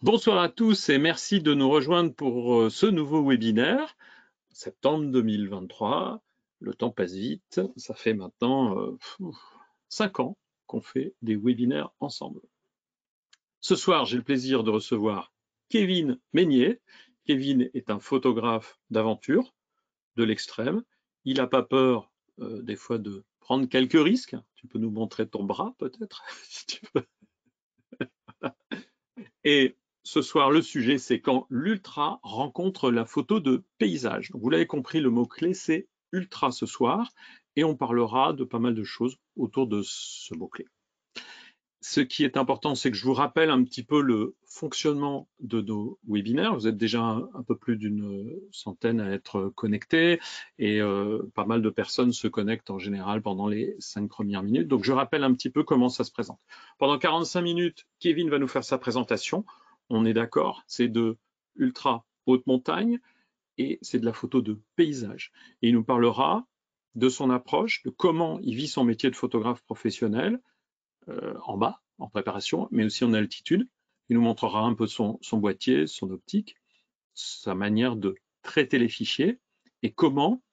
Bonsoir à tous et merci de nous rejoindre pour ce nouveau webinaire. Septembre 2023, le temps passe vite, ça fait maintenant 5 ans qu'on fait des webinaires ensemble. Ce soir, j'ai le plaisir de recevoir Kevin Meignier. Kevin est un photographe d'aventure de l'extrême. Il n'a pas peur des fois de prendre quelques risques. Tu peux nous montrer ton bras peut-être si tu veux. Et ce soir, le sujet, c'est quand l'ultra rencontre la photo de paysage. Donc, vous l'avez compris, le mot-clé, c'est ultra ce soir. Et on parlera de pas mal de choses autour de ce mot-clé. Ce qui est important, c'est que je vous rappelle un petit peu le fonctionnement de nos webinaires. Vous êtes déjà un peu plus d'une centaine à être connectés et pas mal de personnes se connectent en général pendant les 5 premières minutes. Donc je rappelle un petit peu comment ça se présente. Pendant 45 minutes, Kevin va nous faire sa présentation. On est d'accord, c'est de ultra haute montagne et c'est de la photo de paysage. Et il nous parlera de son approche, de comment il vit son métier de photographe professionnel, en bas, en préparation, mais aussi en altitude. Il nous montrera un peu son boîtier, son optique, sa manière de traiter les fichiers et comment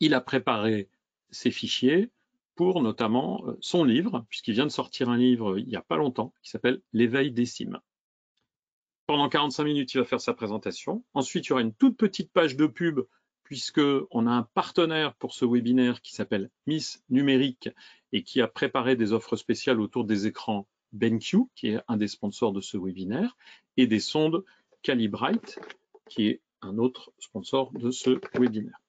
il a préparé ces fichiers pour notamment son livre, puisqu'il vient de sortir un livre il n'y a pas longtemps qui s'appelle L'éveil des cimes. Pendant 45 minutes, il va faire sa présentation. Ensuite, il y aura une toute petite page de pub puisqu'on a un partenaire pour ce webinaire qui s'appelle Miss Numérique et qui a préparé des offres spéciales autour des écrans BenQ, qui est un des sponsors de ce webinaire, et des sondes Calibrite, qui est un autre sponsor de ce webinaire.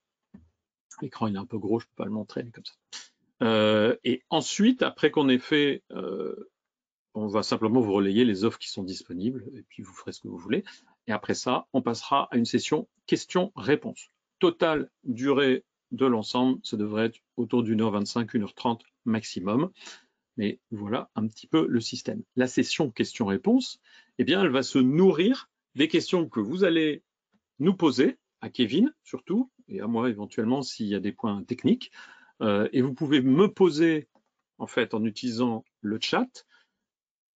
L'écran il est un peu gros, je ne peux pas le montrer, mais comme ça. Et ensuite, après qu'on ait fait on va simplement vous relayer les offres qui sont disponibles et puis vous ferez ce que vous voulez. Et après ça, on passera à une session questions-réponses. Totale durée de l'ensemble, ça devrait être autour d'1h25, 1h30 maximum. Mais voilà un petit peu le système. La session questions-réponses, eh bien, elle va se nourrir des questions que vous allez nous poser, à Kevin surtout, et à moi éventuellement s'il y a des points techniques. Et vous pouvez me poser, en fait, en utilisant le chat,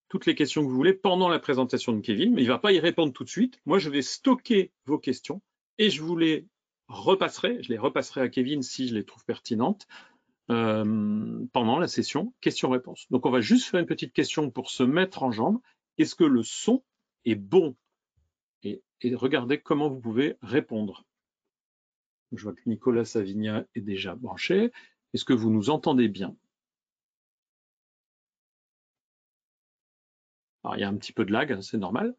toutes les questions que vous voulez pendant la présentation de Kevin, mais il ne va pas y répondre tout de suite. Moi, je vais stocker vos questions et je les repasserai à Kevin si je les trouve pertinentes pendant la session questions-réponses. Donc, on va juste faire une petite question pour se mettre en jambe. Est-ce que le son est bon et regardez comment vous pouvez répondre. Je vois que Nicolas Savigna est déjà branché. Est-ce que vous nous entendez bien? Alors, il y a un petit peu de lag, c'est normal.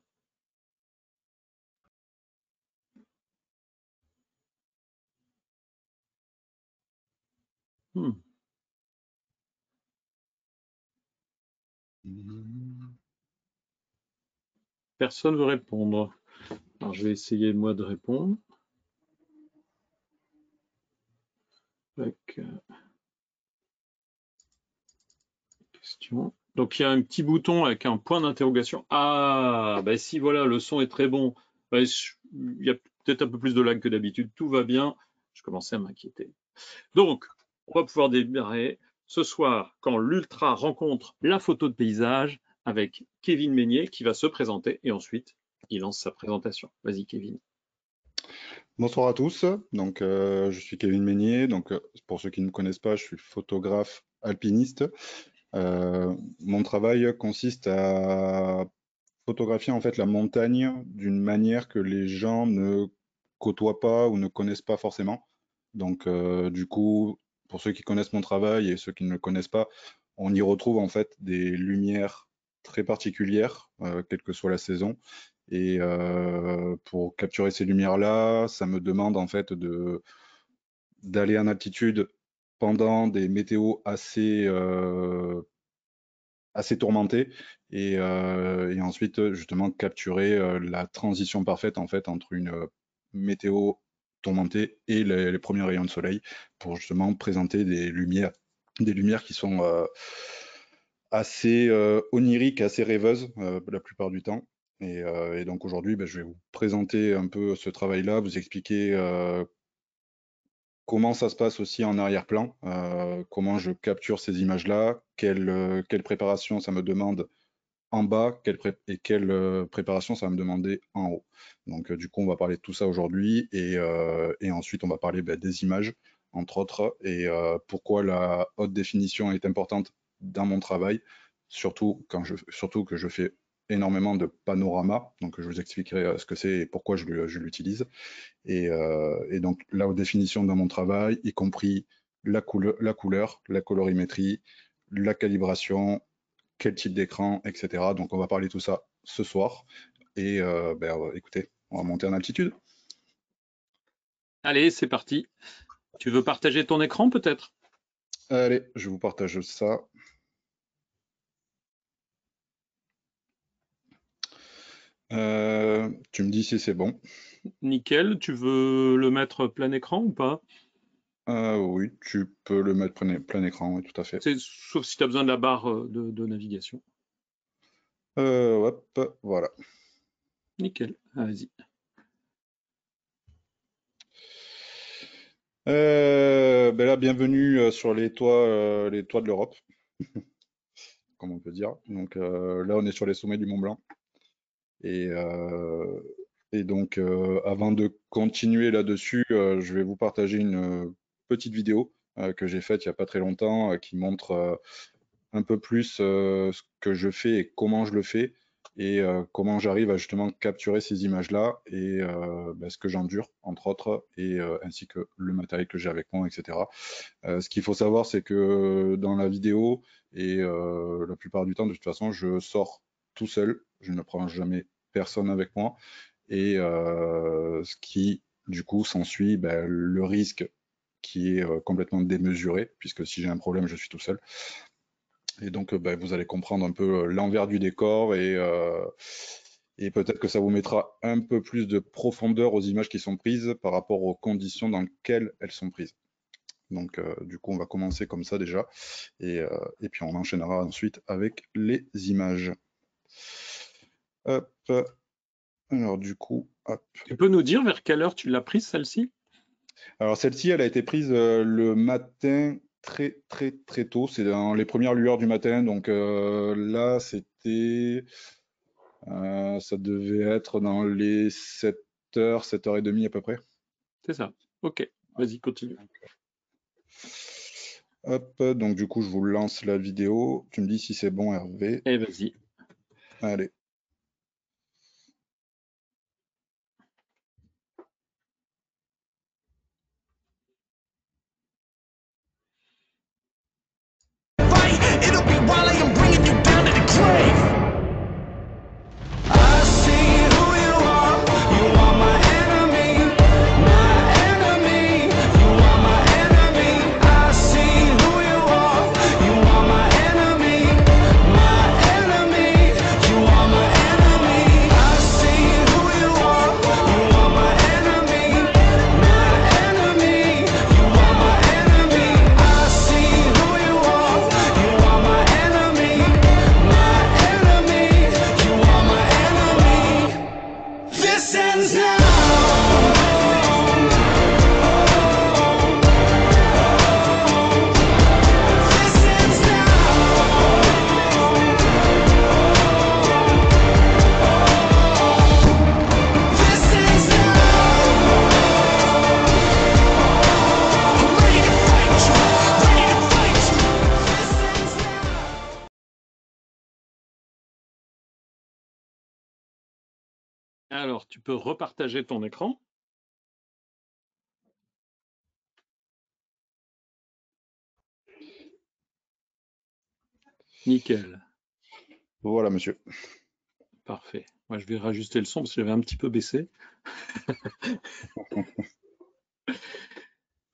Hmm. Personne ne veut répondre. Alors, je vais essayer moi de répondre. Avec, question. Donc il y a un petit bouton avec un point d'interrogation. Ah, ben si voilà, le son est très bon. Ben, il y a peut-être un peu plus de lag que d'habitude. Tout va bien. Je commençais à m'inquiéter. Donc, on va pouvoir démarrer ce soir quand l'Ultra rencontre la photo de paysage avec Kevin Meignier qui va se présenter et ensuite il lance sa présentation. Vas-y Kevin. Bonsoir à tous. Je suis Kevin Meignier. Pour ceux qui ne me connaissent pas, je suis photographe alpiniste. Mon travail consiste à photographier en fait la montagne d'une manière que les gens ne côtoient pas ou ne connaissent pas forcément. Du coup, pour ceux qui connaissent mon travail et ceux qui ne le connaissent pas, on y retrouve en fait des lumières très particulières, quelle que soit la saison. Pour capturer ces lumières-là, ça me demande en fait d'aller en altitude pendant des météos assez tourmentées et ensuite justement capturer la transition parfaite en fait entre une météo tourmentée et les premiers rayons de soleil pour justement présenter des lumières qui sont assez oniriques, assez rêveuses la plupart du temps. Et donc aujourd'hui, je vais vous présenter un peu ce travail-là, vous expliquer comment ça se passe aussi en arrière-plan, comment je capture ces images-là, quelle préparation ça me demande en bas et quelle préparation ça va me demander en haut. Donc du coup, on va parler de tout ça aujourd'hui et ensuite on va parler des images, entre autres, et pourquoi la haute définition est importante dans mon travail, surtout que je fais énormément de panoramas. Donc je vous expliquerai ce que c'est et pourquoi je l'utilise. Et donc la haute définition dans mon travail, y compris la couleur, la colorimétrie, la calibration, quel type d'écran, etc. Donc on va parler de tout ça ce soir. Et écoutez, on va monter en altitude. Allez, c'est parti. Tu veux partager ton écran peut-être? Allez, je vous partage ça. Tu me dis si c'est bon. Nickel. Tu veux le mettre plein écran ou pas? Oui, tu peux le mettre plein écran, oui, tout à fait. Sauf si tu as besoin de la barre de navigation. Hop, voilà. Nickel. Vas-y. Là, bienvenue sur les toits de l'Europe, comme on peut dire. Donc là, on est sur les sommets du Mont Blanc. Et, euh, et donc, avant de continuer là-dessus, je vais vous partager une petite vidéo que j'ai faite il n'y a pas très longtemps, qui montre un peu plus ce que je fais et comment je le fais, et comment j'arrive à justement capturer ces images-là et ce que j'endure, entre autres, et ainsi que le matériel que j'ai avec moi, etc. Ce qu'il faut savoir, c'est que dans la vidéo, et la plupart du temps, de toute façon, je sors tout seul, je ne prends jamais personne avec moi, et ce qui, du coup, s'ensuit le risque qui est complètement démesuré, puisque si j'ai un problème, je suis tout seul. Et donc, vous allez comprendre un peu l'envers du décor, et peut-être que ça vous mettra un peu plus de profondeur aux images qui sont prises par rapport aux conditions dans lesquelles elles sont prises. Donc, du coup, on va commencer comme ça déjà, et puis on enchaînera ensuite avec les images. Hop. Alors, du coup, hop. Tu peux nous dire vers quelle heure tu l'as prise, celle-ci? Alors, celle-ci, elle a été prise le matin très, très, très tôt. C'est dans les premières lueurs du matin. Donc là, ça devait être dans les 7h, 7h30 à peu près. C'est ça. Ok. Vas-y, continue. Hop, donc du coup, je vous lance la vidéo. Tu me dis si c'est bon, Hervé. Et vas-y. Allez. It'll be while I am bringing you down to the grave. I see who you are. You are my enemy, my enemy. You are my enemy. I see who you are. You are my enemy, my enemy. You are my enemy. I see who you are. You are my enemy, my enemy. You are my enemy. I see who you are. You are my enemy, my enemy. You are my enemy. This ends now. This ends now. This ends now. I'm ready to fight you. Ready to fight you. This ends now. Alors, tu peux repartager ton écran. Nickel. Voilà, monsieur. Parfait. Moi, je vais rajuster le son parce que j'avais un petit peu baissé.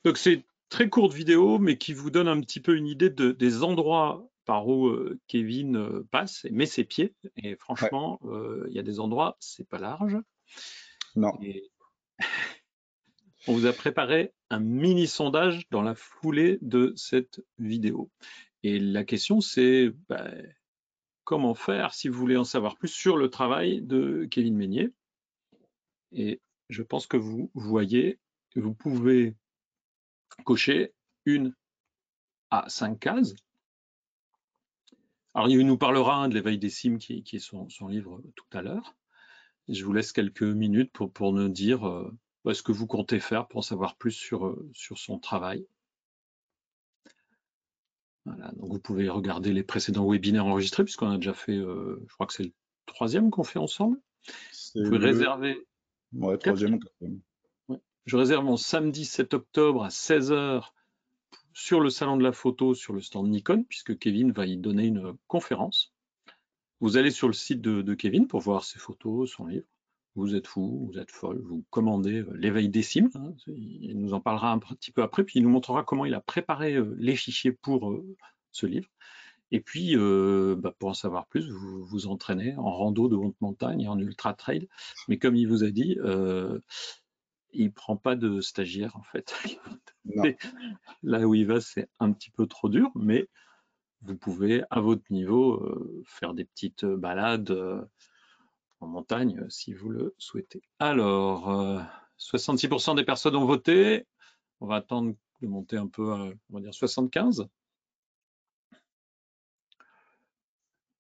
Donc, c'est une très courte vidéo, mais qui vous donne un petit peu une idée des endroits par où Kevin passe et met ses pieds. Et Ouais, franchement, il y a des endroits, c'est pas large. non. Et on vous a préparé un mini sondage dans la foulée de cette vidéo. Et la question, c'est comment faire si vous voulez en savoir plus sur le travail de Kevin Meignier. Et je pense que vous voyez, vous pouvez cocher 1 à 5 cases. Alors, il nous parlera de l'éveil des cimes, qui est son livre tout à l'heure. Je vous laisse quelques minutes pour nous dire ce que vous comptez faire pour en savoir plus sur son travail. Voilà, donc vous pouvez regarder les précédents webinaires enregistrés, puisqu'on a déjà fait, je crois que c'est le 3e qu'on fait ensemble. C'est Vous pouvez le réserver. ouais, 3e ou 4e. Ouais. Je réserve mon samedi 7 octobre à 16 h sur le salon de la photo, sur le stand Nikon, puisque Kevin va y donner une conférence. Vous allez sur le site de Kevin pour voir ses photos, son livre. Vous êtes fou, vous êtes folle, vous commandez l'éveil des cimes. Hein, il nous en parlera un petit peu après, puis il nous montrera comment il a préparé les fichiers pour ce livre. Et puis, pour en savoir plus, vous vous entraînez en rando de haute montagne et en ultra trail. Mais comme il vous a dit, il prend pas de stagiaire en fait. Non. Là où il va, c'est un petit peu trop dur, mais vous pouvez, à votre niveau, faire des petites balades en montagne si vous le souhaitez. Alors, 66% des personnes ont voté. On va attendre de monter un peu à, on va dire, 75.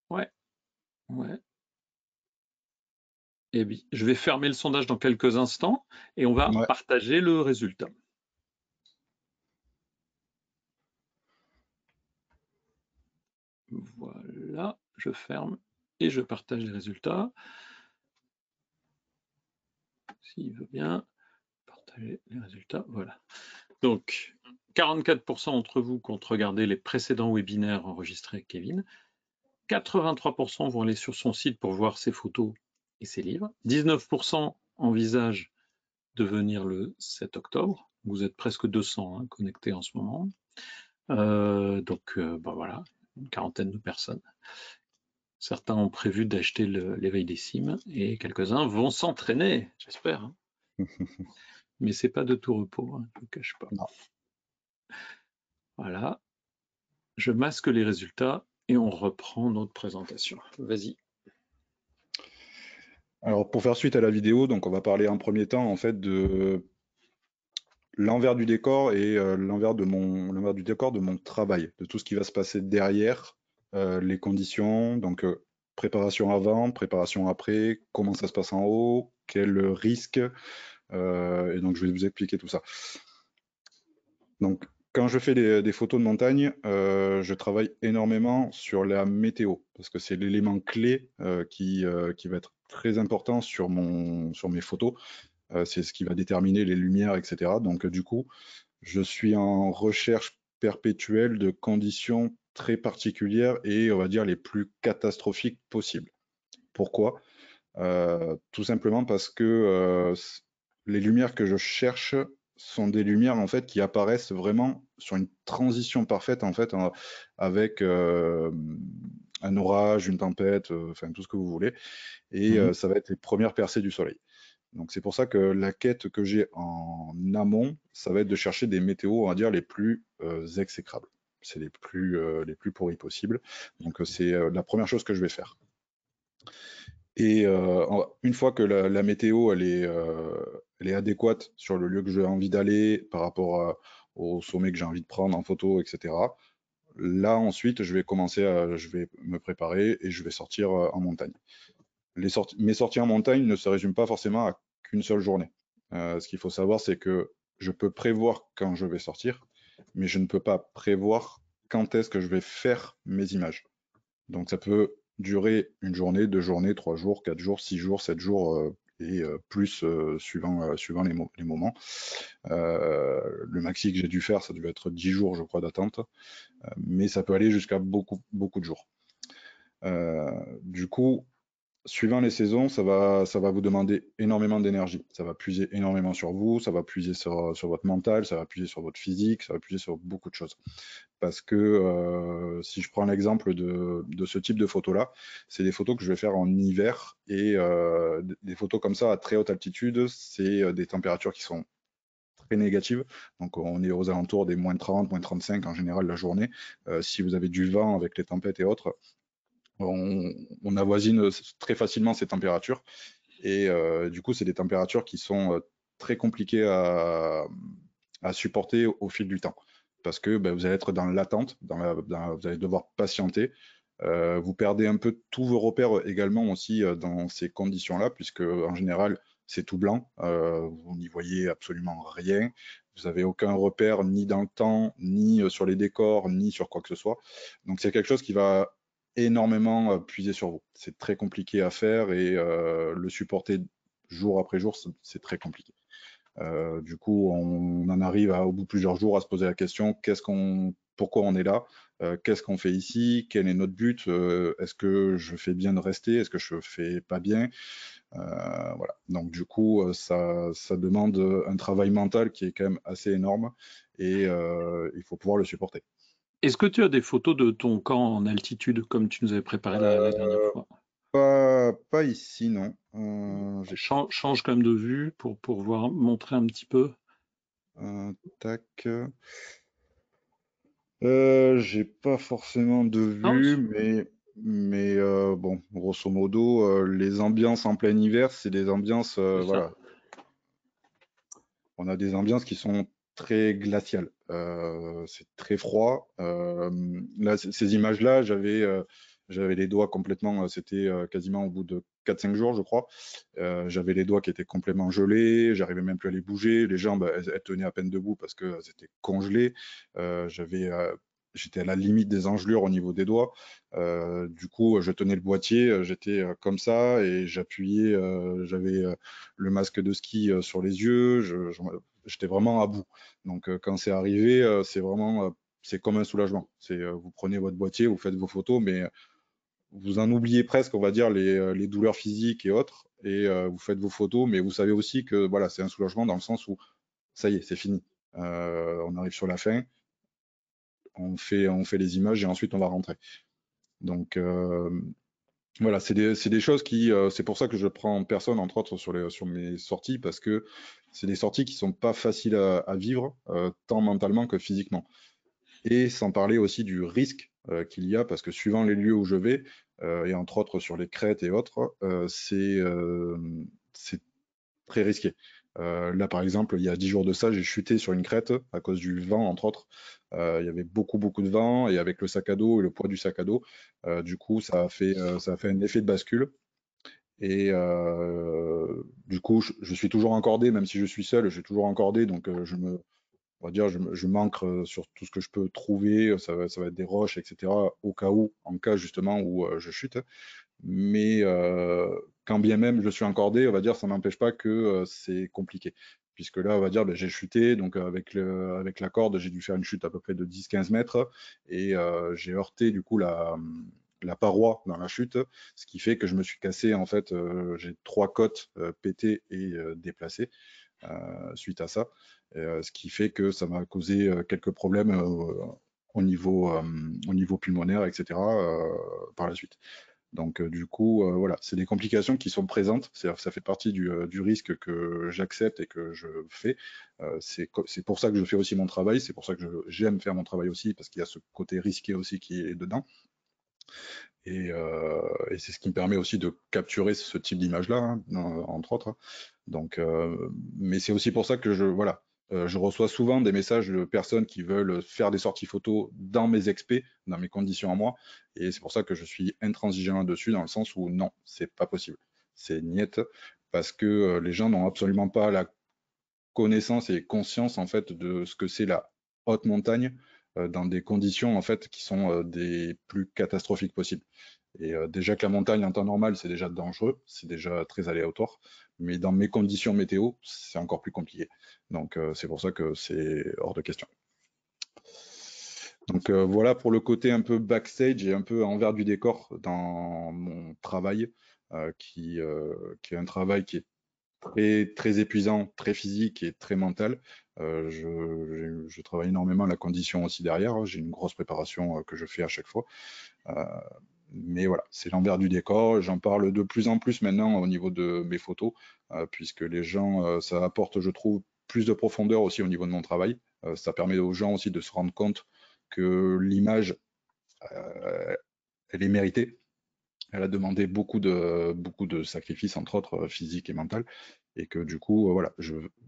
Ouais. Et bien, je vais fermer le sondage dans quelques instants et on va Ouais. partager le résultat. Voilà, je ferme et je partage les résultats. S'il veut bien partager les résultats, voilà. Donc, 44% d'entre vous comptent regarder les précédents webinaires enregistrés avec Kevin. 83% vont aller sur son site pour voir ses photos et ses livres. 19% envisagent de venir le 7 octobre. Vous êtes presque 200 connectés en ce moment. Voilà, une quarantaine de personnes. Certains ont prévu d'acheter l'éveil des cimes et quelques-uns vont s'entraîner, j'espère. Hein. Mais c'est pas de tout repos, hein, je ne vous cache pas. Non. Voilà. Je masque les résultats et on reprend notre présentation. Vas-y. Alors, pour faire suite à la vidéo, donc on va parler en premier temps en fait de l'envers du décor et l'envers du décor de mon travail, de tout ce qui va se passer derrière, les conditions, donc préparation avant, préparation après, comment ça se passe en haut, quel risque, et donc je vais vous expliquer tout ça. Donc, quand je fais des photos de montagne, je travaille énormément sur la météo, parce que c'est l'élément clé qui va être très important sur mes photos. C'est ce qui va déterminer les lumières, etc. Donc, du coup, je suis en recherche perpétuelle de conditions très particulières et, on va dire, les plus catastrophiques possibles. Pourquoi? Tout simplement parce que les lumières que je cherche sont des lumières en fait qui apparaissent vraiment sur une transition parfaite en fait avec un orage, une tempête, enfin tout ce que vous voulez, et ça va être les premières percées du soleil. Donc c'est pour ça que la quête que j'ai en amont, ça va être de chercher des météos, on va dire, les plus exécrables. C'est les plus pourris possibles. Donc c'est la première chose que je vais faire. Et une fois que la météo elle est adéquate sur le lieu que j'ai envie d'aller par rapport au sommet que j'ai envie de prendre en photo, etc. Là ensuite je vais me préparer et je vais sortir en montagne. Mes sorties en montagne ne se résument pas forcément à qu'une seule journée. Ce qu'il faut savoir, c'est que je peux prévoir quand je vais sortir, mais je ne peux pas prévoir quand est-ce que je vais faire mes images. Donc ça peut durer une journée, 2 journées, 3 jours, 4 jours, 6 jours, 7 jours et plus suivant les moments. Le maxi que j'ai dû faire, ça devait être 10 jours, je crois, d'attente, mais ça peut aller jusqu'à beaucoup de jours. Du coup, suivant les saisons, ça va vous demander énormément d'énergie. Ça va puiser énormément sur vous, ça va puiser sur votre mental, ça va puiser sur votre physique, ça va puiser sur beaucoup de choses. Parce que si je prends l'exemple de ce type de photos-là, c'est des photos que je vais faire en hiver et des photos comme ça à très haute altitude, c'est des températures qui sont très négatives. Donc on est aux alentours des moins 30, moins 35 en général la journée. Si vous avez du vent avec les tempêtes et autres, on avoisine très facilement ces températures et du coup c'est des températures qui sont très compliquées à supporter au fil du temps parce que vous allez être dans l'attente, vous allez devoir patienter Vous perdez un peu tous vos repères également aussi dans ces conditions-là, puisque en général, c'est tout blanc, vous n'y voyez absolument rien, vous n'avez aucun repère ni dans le temps, ni sur les décors, ni sur quoi que ce soit. Donc c'est quelque chose qui va énormément puiser sur vous. C'est très compliqué à faire et le supporter jour après jour, c'est très compliqué. Du coup, on en arrive au bout de plusieurs jours à se poser la question, pourquoi on est là? Qu'est-ce qu'on fait ici? Quel est notre but? Est-ce que je fais bien de rester? Est-ce que je fais pas bien? Voilà. Donc du coup, ça demande un travail mental qui est quand même assez énorme et il faut pouvoir le supporter. Est-ce que tu as des photos de ton camp en altitude, comme tu nous avais préparé la dernière Euh, fois? pas ici, non. Change quand même de vue pour voir, montrer un petit peu. Tac. J'ai pas forcément de Non, vue, mais bon, grosso modo, les ambiances en plein hiver, c'est des ambiances, c'est ça. voilà, on a des ambiances qui sont très glaciales. C'est très froid. Là, ces images-là, j'avais les doigts complètement, c'était quasiment au bout de 4-5 jours, je crois. J'avais les doigts qui étaient complètement gelés, j'arrivais même plus à les bouger. Les jambes, elles tenaient à peine debout parce qu'elles étaient congelées. J'étais à la limite des engelures au niveau des doigts. Du coup, je tenais le boîtier, j'étais comme ça et j'appuyais, j'avais le masque de ski sur les yeux, j'étais vraiment à bout. Donc quand c'est arrivé, c'est comme un soulagement. Vous prenez votre boîtier, vous faites vos photos, mais vous en oubliez presque, on va dire, les douleurs physiques et autres, et vous faites vos photos, mais vous savez aussi que voilà, c'est un soulagement dans le sens où ça y est, c'est fini. On arrive sur la fin, on fait les images et ensuite on va rentrer. Donc voilà, c'est des choses c'est pour ça que je prends personne, entre autres, sur mes sorties, parce que c'est des sorties qui sont pas faciles à vivre, tant mentalement que physiquement. Et sans parler aussi du risque qu'il y a, parce que suivant les lieux où je vais, et entre autres sur les crêtes et autres, c'est très risqué. Là, par exemple, il y a 10 jours de ça, j'ai chuté sur une crête à cause du vent, entre autres. Il y avait beaucoup, beaucoup de vent, et avec le sac à dos et le poids du sac à dos, du coup, ça a fait un effet de bascule. Et du coup, je suis toujours encordé, même si je suis seul, je suis toujours encordé, donc on va dire, je manque sur tout ce que je peux trouver, ça va être des roches, etc., au cas où, en cas justement où je chute. Mais quand bien même je suis encordé, on va dire, ça n'empêche pas que c'est compliqué. Puisque là, on va dire, ben, j'ai chuté, donc avec la corde, j'ai dû faire une chute à peu près de 10-15 mètres, et j'ai heurté du coup la paroi dans la chute, ce qui fait que je me suis cassé, en fait, j'ai 3 côtes pétées et déplacées suite à ça, ce qui fait que ça m'a causé quelques problèmes au niveau pulmonaire, etc., par la suite. Donc du coup, voilà, c'est des complications qui sont présentes, ça fait partie du risque que j'accepte et que je fais. C'est pour ça que je fais aussi mon travail, c'est pour ça que j'aime faire mon travail aussi, parce qu'il y a ce côté risqué aussi qui est dedans. Et c'est ce qui me permet aussi de capturer ce type d'image-là, hein, entre autres. Donc, mais c'est aussi pour ça que voilà, je reçois souvent des messages de personnes qui veulent faire des sorties photos dans mes expés, dans mes conditions à moi, et c'est pour ça que je suis intransigeant là-dessus, dans le sens où non, c'est pas possible. C'est niette, parce que les gens n'ont absolument pas la connaissance et conscience en fait de ce que c'est la haute montagne dans des conditions en fait qui sont des plus catastrophiques possibles. Et déjà que la montagne en temps normal c'est déjà dangereux, c'est déjà très aléatoire, mais dans mes conditions météo c'est encore plus compliqué. Donc c'est pour ça que c'est hors de question. Donc voilà pour le côté un peu backstage et un peu envers du décor dans mon travail, qui est un travail qui est très épuisant, très physique et très mental. Je travaille énormément la condition aussi derrière. J'ai une grosse préparation que je fais à chaque fois. Mais voilà, c'est l'envers du décor. J'en parle de plus en plus maintenant au niveau de mes photos, puisque les gens, ça apporte, je trouve, plus de profondeur aussi au niveau de mon travail. Ça permet aux gens aussi de se rendre compte que l'image, elle est méritée. Elle a demandé beaucoup de sacrifices, entre autres physiques et mentaux, et que du coup, voilà,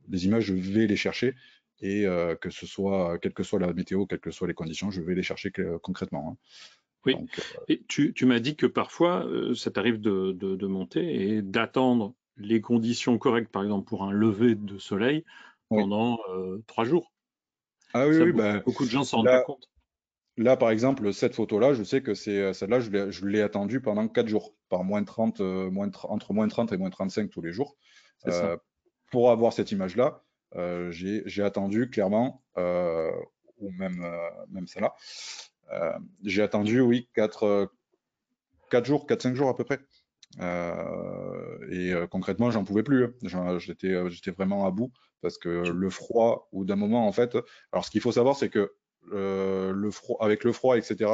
les images, je vais les chercher, et que ce soit, quelle que soit la météo, quelles que soient les conditions, je vais les chercher concrètement, hein. Oui, Donc, et tu m'as dit que parfois, ça t'arrive de monter et d'attendre les conditions correctes, par exemple pour un lever de soleil, oui. pendant 3 jours. Ah oui, Ça, oui, ben, beaucoup de gens s'en rendent pas là, compte. là, par exemple, cette photo-là, je sais que c'est celle-là, je l'ai attendue pendant 4 jours, par moins 30, entre moins 30 et moins 35 tous les jours. C'est ça. Euh, pour avoir cette image-là, j'ai attendu clairement, ou même celle-là, j'ai attendu, oui, 4 jours, 4-5 jours à peu près. Concrètement, j'en pouvais plus, hein. J'étais vraiment à bout parce que Tu- le froid, ou d'un moment, en fait, alors ce qu'il faut savoir, c'est que avec le froid, etc.,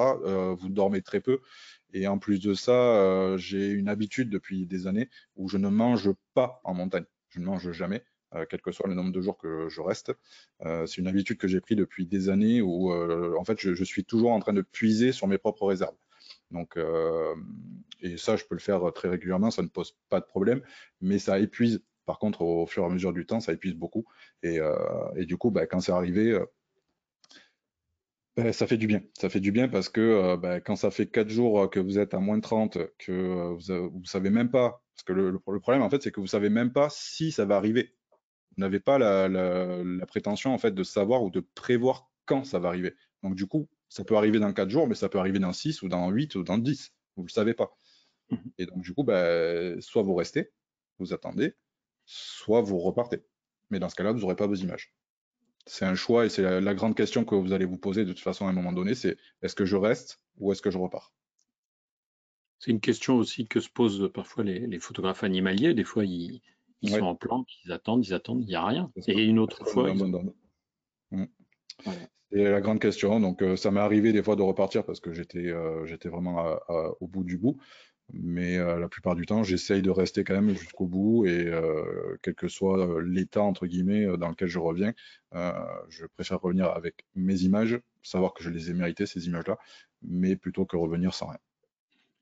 vous dormez très peu. Et en plus de ça, j'ai une habitude depuis des années où je ne mange pas en montagne. Je ne mange jamais, quel que soit le nombre de jours que je reste. C'est une habitude que j'ai pris depuis des années où, en fait, je suis toujours en train de puiser sur mes propres réserves. Donc, et ça, je peux le faire très régulièrement, ça ne pose pas de problème, mais ça épuise. Par contre, au fur et à mesure du temps, ça épuise beaucoup. Et du coup, bah, quand c'est arrivé, bah, ça fait du bien. Ça fait du bien parce que bah, quand ça fait 4 jours que vous êtes à moins de 30, que vous savez même pas, parce que le problème, en fait, c'est que vous savez même pas si ça va arriver. Vous n'avez pas la prétention, en fait, de savoir ou de prévoir quand ça va arriver. Donc, du coup, ça peut arriver dans 4 jours, mais ça peut arriver dans 6 ou dans 8 ou dans 10. Vous ne le savez pas. Mhm. Et donc, du coup, bah, soit vous restez, vous attendez, soit vous repartez. Mais dans ce cas-là, vous n'aurez pas vos images. C'est un choix et c'est la grande question que vous allez vous poser de toute façon à un moment donné, c'est est-ce que je reste ou est-ce que je repars? C'est une question aussi que se posent parfois les photographes animaliers. Des fois, ils sont Ouais, en planque, ils attendent, il n'y a rien. c'est ça. Et une autre Est-ce qu'on fois, ils ont. abandonne? Mm. Voilà. C'est la grande question. Donc, ça m'est arrivé des fois de repartir parce que j'étais vraiment au bout du bout. Mais la plupart du temps, j'essaye de rester quand même jusqu'au bout et quel que soit l'état, entre guillemets, dans lequel je reviens, euh, je préfère revenir avec mes images, savoir que je les ai méritées, ces images-là, mais plutôt que revenir sans rien.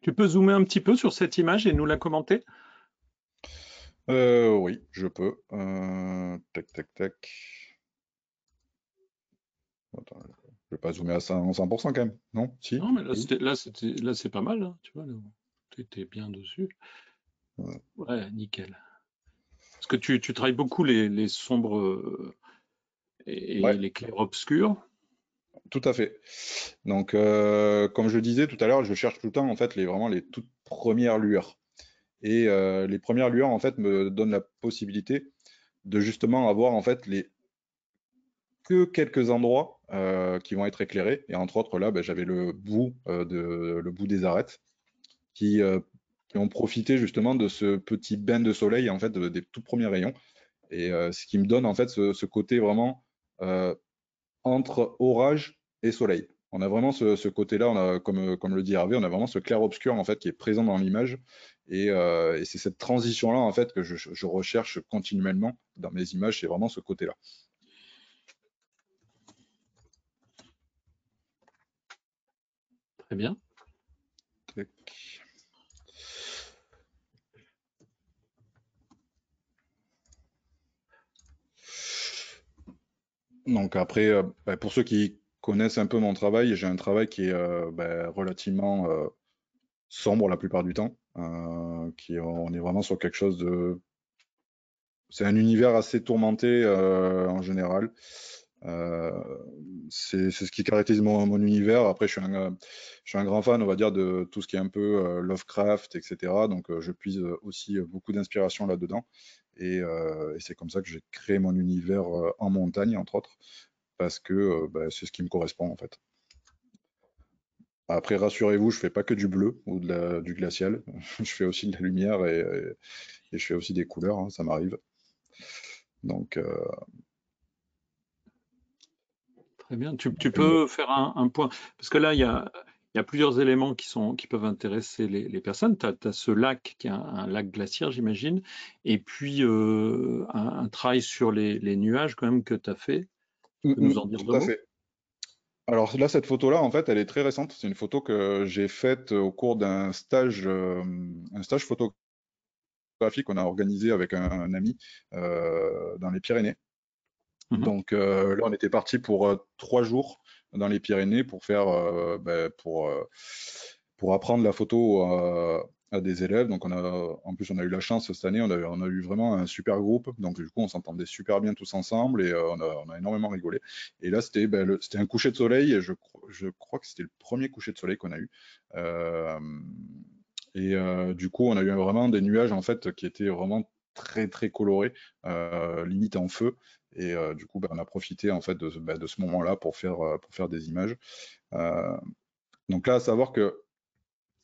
Tu peux zoomer un petit peu sur cette image et nous la commenter? Oui, je peux. Tac, tac, tac. Attends, je vais pas zoomer à 100% quand même, non? Si? Non, mais Oui. là, c'est pas mal, hein, tu vois, tu étais bien dessus. Ouais. Ouais, nickel. Parce que tu travailles beaucoup les sombres et Ouais, les clairs-obscurs. tout à fait. Donc, comme je le disais tout à l'heure, je cherche tout le temps en fait vraiment les toutes premières lueurs. Et les premières lueurs en fait me donnent la possibilité de justement avoir en fait que quelques endroits qui vont être éclairés. Et entre autres là, ben, j'avais le bout des arêtes qui, euh, qui ont profité justement de ce petit bain de soleil en fait des tout premiers rayons. Et ce qui me donne en fait ce côté vraiment euh, entre orage et soleil. On a vraiment ce côté-là, comme le dit Hervé, on a vraiment ce clair-obscur en fait qui est présent dans l'image. Et c'est cette transition-là en fait que je recherche continuellement dans mes images, c'est vraiment ce côté-là. Très bien. Tac. Donc après, bah, pour ceux qui connaissent un peu mon travail, j'ai un travail qui est bah, relativement sombre la plupart du temps. On est vraiment sur quelque chose de. C'est un univers assez tourmenté en général. Euh, c'est ce qui caractérise mon univers. Après, je suis un grand fan, on va dire, de tout ce qui est un peu Lovecraft, etc. Donc, je puise aussi beaucoup d'inspiration là-dedans. Et c'est comme ça que j'ai créé mon univers en montagne, entre autres, parce que bah, c'est ce qui me correspond, en fait. Après, rassurez-vous, je fais pas que du bleu ou du glacial. Je fais aussi de la lumière et je fais aussi des couleurs, hein, ça m'arrive. Donc, Très bien. Tu donc, voilà. peux faire un point. Parce que là, il y a plusieurs éléments qui peuvent intéresser les personnes. Tu as ce lac qui est un lac glaciaire, j'imagine. Et puis, un travail sur les nuages quand même que tu as fait. Tu peux nous en dire Tout deux à mots? fait. Alors là, cette photo-là, en fait, elle est très récente. C'est une photo que j'ai faite au cours un stage photographique qu'on a organisé avec un ami dans les Pyrénées. Mhm. Donc là, on était parti pour 3 jours dans les Pyrénées pour faire pour apprendre la photo à des élèves. Donc en plus on a eu la chance cette année, on a eu vraiment un super groupe. Donc du coup on s'entendait super bien tous ensemble et on a énormément rigolé. Et là c'était c'était un coucher de soleil et je crois que c'était le premier coucher de soleil qu'on a eu. Du coup on a eu vraiment des nuages en fait qui étaient vraiment très très colorés, limite en feu. Et du coup on a profité en fait de ce moment-là pour faire des images. Donc là, à savoir que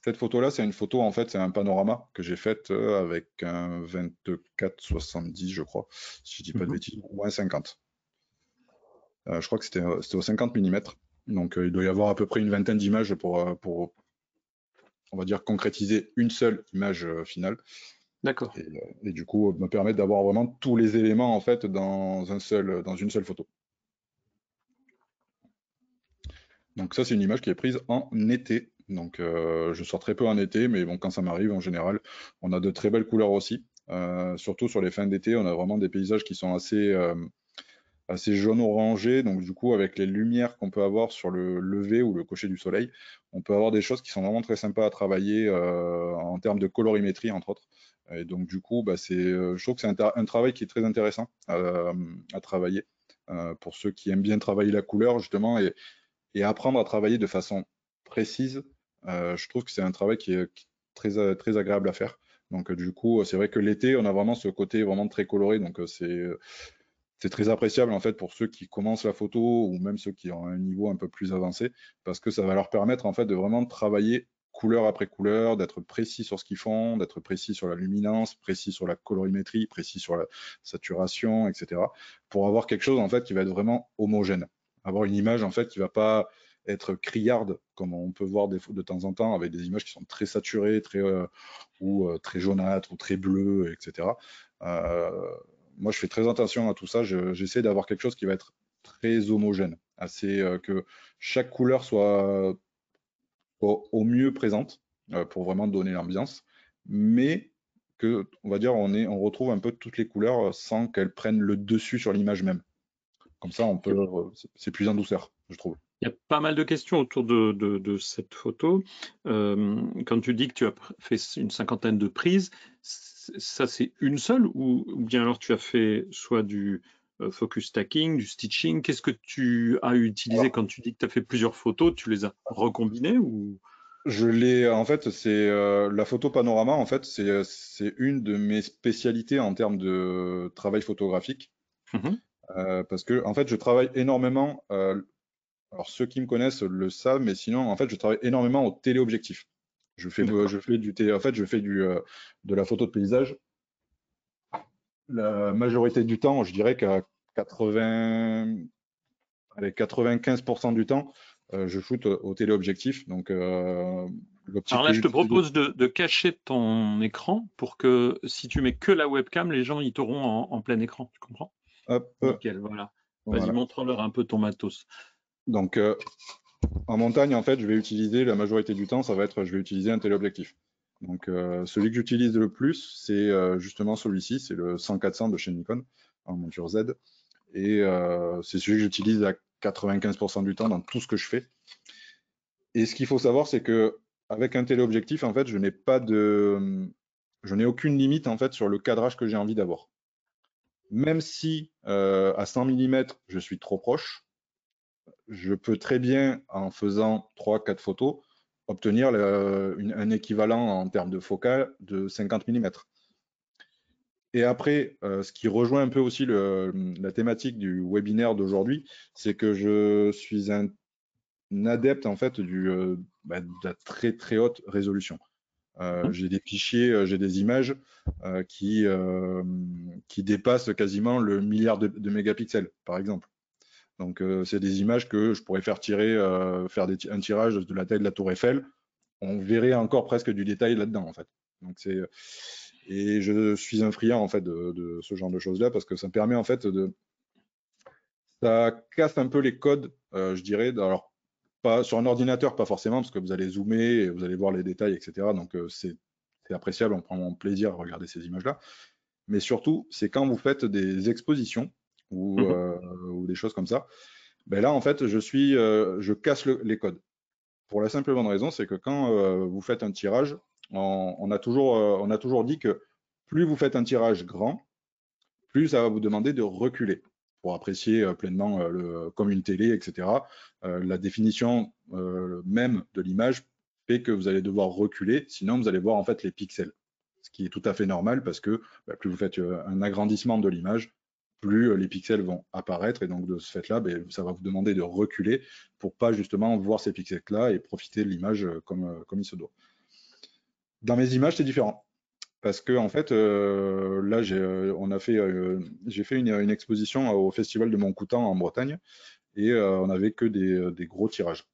cette photo-là, c'est une photo, en fait, c'est un panorama que j'ai fait avec un 24-70, je crois, si je dis pas de bêtises, ou un 50. Je crois que c'était au 50 mm. Donc il doit y avoir à peu près une vingtaine d'images pour, on va dire, concrétiser une seule image finale. D'accord. Et du coup, me permettre d'avoir vraiment tous les éléments, en fait, dans une seule photo. Donc ça, c'est une image qui est prise en été. Donc je sors très peu en été, mais bon, quand ça m'arrive, en général, on a de très belles couleurs aussi. Surtout sur les fins d'été, on a vraiment des paysages qui sont assez jaune-orangé. Donc du coup, avec les lumières qu'on peut avoir sur le lever ou le coucher du soleil, on peut avoir des choses qui sont vraiment très sympas à travailler en termes de colorimétrie, entre autres. Et donc du coup, je trouve que c'est un travail qui est très intéressant à travailler pour ceux qui aiment bien travailler la couleur, justement, et apprendre à travailler de façon précise. Je trouve que c'est un travail qui est très, très agréable à faire. Donc du coup, c'est vrai que l'été, on a vraiment ce côté vraiment très coloré. Donc c'est très appréciable en fait pour ceux qui commencent la photo ou même ceux qui ont un niveau un peu plus avancé, parce que ça va leur permettre en fait de vraiment travailler couleur après couleur, d'être précis sur ce qu'ils font, d'être précis sur la luminance, précis sur la colorimétrie, précis sur la saturation, etc. pour avoir quelque chose en fait qui va être vraiment homogène, avoir une image en fait qui va pas être criarde comme on peut voir de temps en temps avec des images qui sont très saturées, ou très jaunâtres ou très bleues, etc. Moi, je fais très attention à tout ça. J'essaie d'avoir quelque chose qui va être très homogène, que chaque couleur soit au mieux présente pour vraiment donner l'ambiance, mais que, on va dire, on retrouve un peu toutes les couleurs sans qu'elles prennent le dessus sur l'image même. Comme ça, c'est plus en douceur, je trouve. Il y a pas mal de questions autour de cette photo. Quand tu dis que tu as fait une cinquantaine de prises, ça c'est une seule ou bien alors tu as fait soit du focus stacking, du stitching? Qu'est-ce que tu as utilisé Alors, quand tu dis que tu as fait plusieurs photos? Tu les as recombinées ou? en fait, c'est la photo panorama, en fait, c'est une de mes spécialités en termes de travail photographique. Mhm. Parce que, en fait, je travaille énormément. Alors, ceux qui me connaissent le savent, mais sinon, en fait, je travaille énormément au téléobjectif. D'accord. Je fais de la photo de paysage. La majorité du temps, je dirais qu'à 95% du temps, je shoot au téléobjectif. Donc, l'optique Alors là, que je te j'utilise. propose de cacher ton écran pour que si tu mets que la webcam, les gens ils t'auront en plein écran. Tu comprends? Hop, Nickel, voilà. Vas-y, voilà. montre-leur un peu ton matos. Donc, en montagne, en fait, je vais utiliser la majorité du temps, je vais utiliser un téléobjectif. Donc, celui que j'utilise le plus, c'est justement celui-ci, c'est le 100-400 de chez Nikon en monture Z. Et c'est celui que j'utilise à 95% du temps dans tout ce que je fais. Et ce qu'il faut savoir, c'est que avec un téléobjectif, en fait, je n'ai aucune limite en fait sur le cadrage que j'ai envie d'avoir. Même si à 100 mm, je suis trop proche, je peux très bien, en faisant 3-4 photos, obtenir un équivalent en termes de focale de 50 mm. Et après, ce qui rejoint un peu aussi la thématique du webinaire d'aujourd'hui, c'est que je suis un adepte en fait de la très très haute résolution. J'ai des fichiers, j'ai des images qui dépassent quasiment le milliard de mégapixels, par exemple. Donc, c'est des images que je pourrais faire tirer, faire un tirage de la taille de la Tour Eiffel. On verrait encore presque du détail là-dedans, en fait. Donc, et je suis un friand en fait de ce genre de choses-là parce que ça me permet en fait ça casse un peu les codes, je dirais. Alors, pas sur un ordinateur, pas forcément, parce que vous allez zoomer et vous allez voir les détails, etc. Donc, c'est appréciable, on prend mon plaisir à regarder ces images-là. Mais surtout, c'est quand vous faites des expositions ou des choses comme ça, Ben là, en fait, je casse les codes. Pour la simple et bonne raison, c'est que quand vous faites un tirage, on a toujours dit que plus vous faites un tirage grand, plus ça va vous demander de reculer pour apprécier pleinement comme une télé, etc. La définition même de l'image fait que vous allez devoir reculer, sinon vous allez voir en fait les pixels, ce qui est tout à fait normal parce que plus vous faites un agrandissement de l'image, plus les pixels vont apparaître, et donc de ce fait-là, ça va vous demander de reculer pour pas justement voir ces pixels-là et profiter de l'image comme il se doit. Dans mes images, c'est différent. Parce que en fait, là, j'ai fait une exposition au Festival de Montcoutan en Bretagne, et on n'avait que des gros tirages.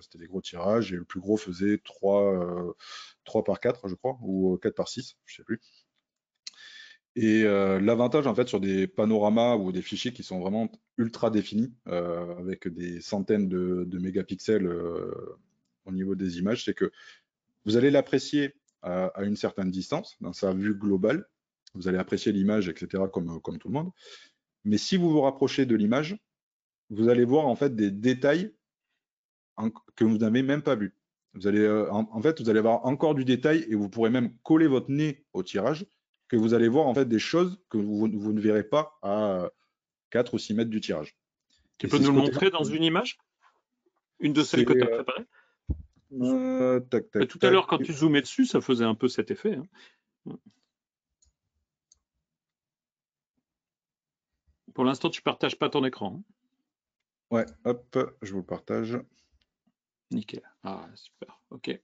C'était des gros tirages, et le plus gros faisait 3 par 4, je crois, ou 4 par 6, je sais plus. Et l'avantage, en fait, sur des panoramas ou des fichiers qui sont vraiment ultra définis, avec des centaines de mégapixels au niveau des images, c'est que vous allez l'apprécier à une certaine distance, dans sa vue globale. Vous allez apprécier l'image, etc., comme tout le monde. Mais si vous vous rapprochez de l'image, vous allez voir en fait des détails que vous n'avez même pas vus. Vous allez, en fait, vous allez avoir encore du détail, et vous pourrez même coller votre nez au tirage, que vous allez voir en fait des choses que vous ne verrez pas à 4 ou 6 mètres du tirage. Tu Et peux c'est nous ce le côté-là. montrer dans une image? Une de celles que tu as préparées? Tac, tac, Tout à l'heure, tac. quand tu zoomais dessus, ça faisait un peu cet effet, hein. Pour l'instant, tu partages pas ton écran, hein. Ouais, hop, je vous le partage. Nickel. Ah, super. OK.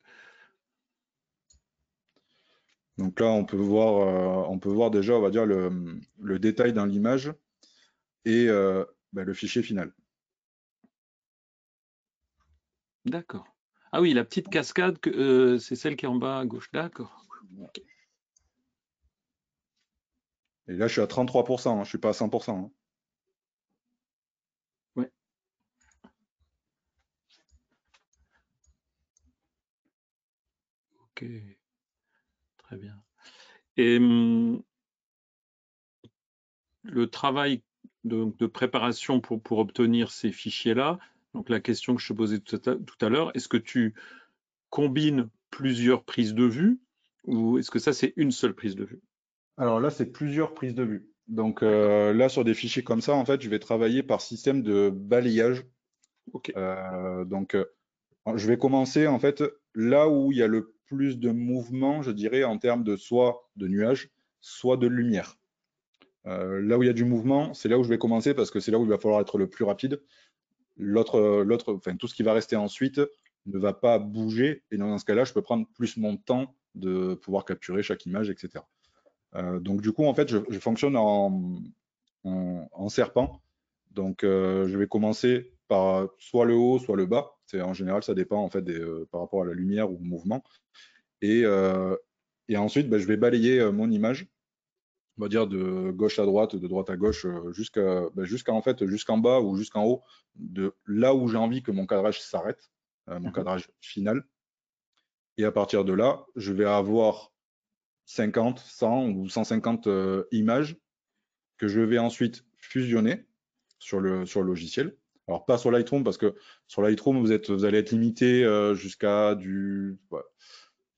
Donc là, on peut voir déjà, on va dire, le détail dans l'image et le fichier final. D'accord. Ah oui, la petite cascade, c'est celle qui est en bas à gauche. D'accord. OK. Et là, je suis à 33%, hein, je suis pas à 100%. Hein. Ouais. OK. Très bien. Et le travail de préparation pour obtenir ces fichiers-là, donc la question que je te posais tout à l'heure, est-ce que tu combines plusieurs prises de vue, ou est-ce que ça, c'est une seule prise de vue? Alors là, c'est plusieurs prises de vue. Donc là, sur des fichiers comme ça, en fait, je vais travailler par système de balayage. OK. Donc, je vais commencer, en fait, là où il y a le plus de mouvement, je dirais, en termes de soit de nuages, soit de lumière. Là où il y a du mouvement, c'est là où je vais commencer, parce que c'est là où il va falloir être le plus rapide. Enfin, tout ce qui va rester ensuite ne va pas bouger, et dans ce cas-là, je peux prendre plus mon temps de pouvoir capturer chaque image, etc. Donc du coup, en fait, je fonctionne en serpent. Donc je vais commencer par soit le haut, soit le bas. En général, ça dépend en fait par rapport à la lumière ou au mouvement. Et ensuite, je vais balayer mon image, on va dire de gauche à droite, de droite à gauche, jusqu'en bas ou jusqu'en haut, de là où j'ai envie que mon cadrage s'arrête, mon cadrage final. Et à partir de là, je vais avoir 50, 100 ou 150 images que je vais ensuite fusionner sur le logiciel. Alors pas sur Lightroom, parce que sur Lightroom, vous allez être limité jusqu'à du... Ouais.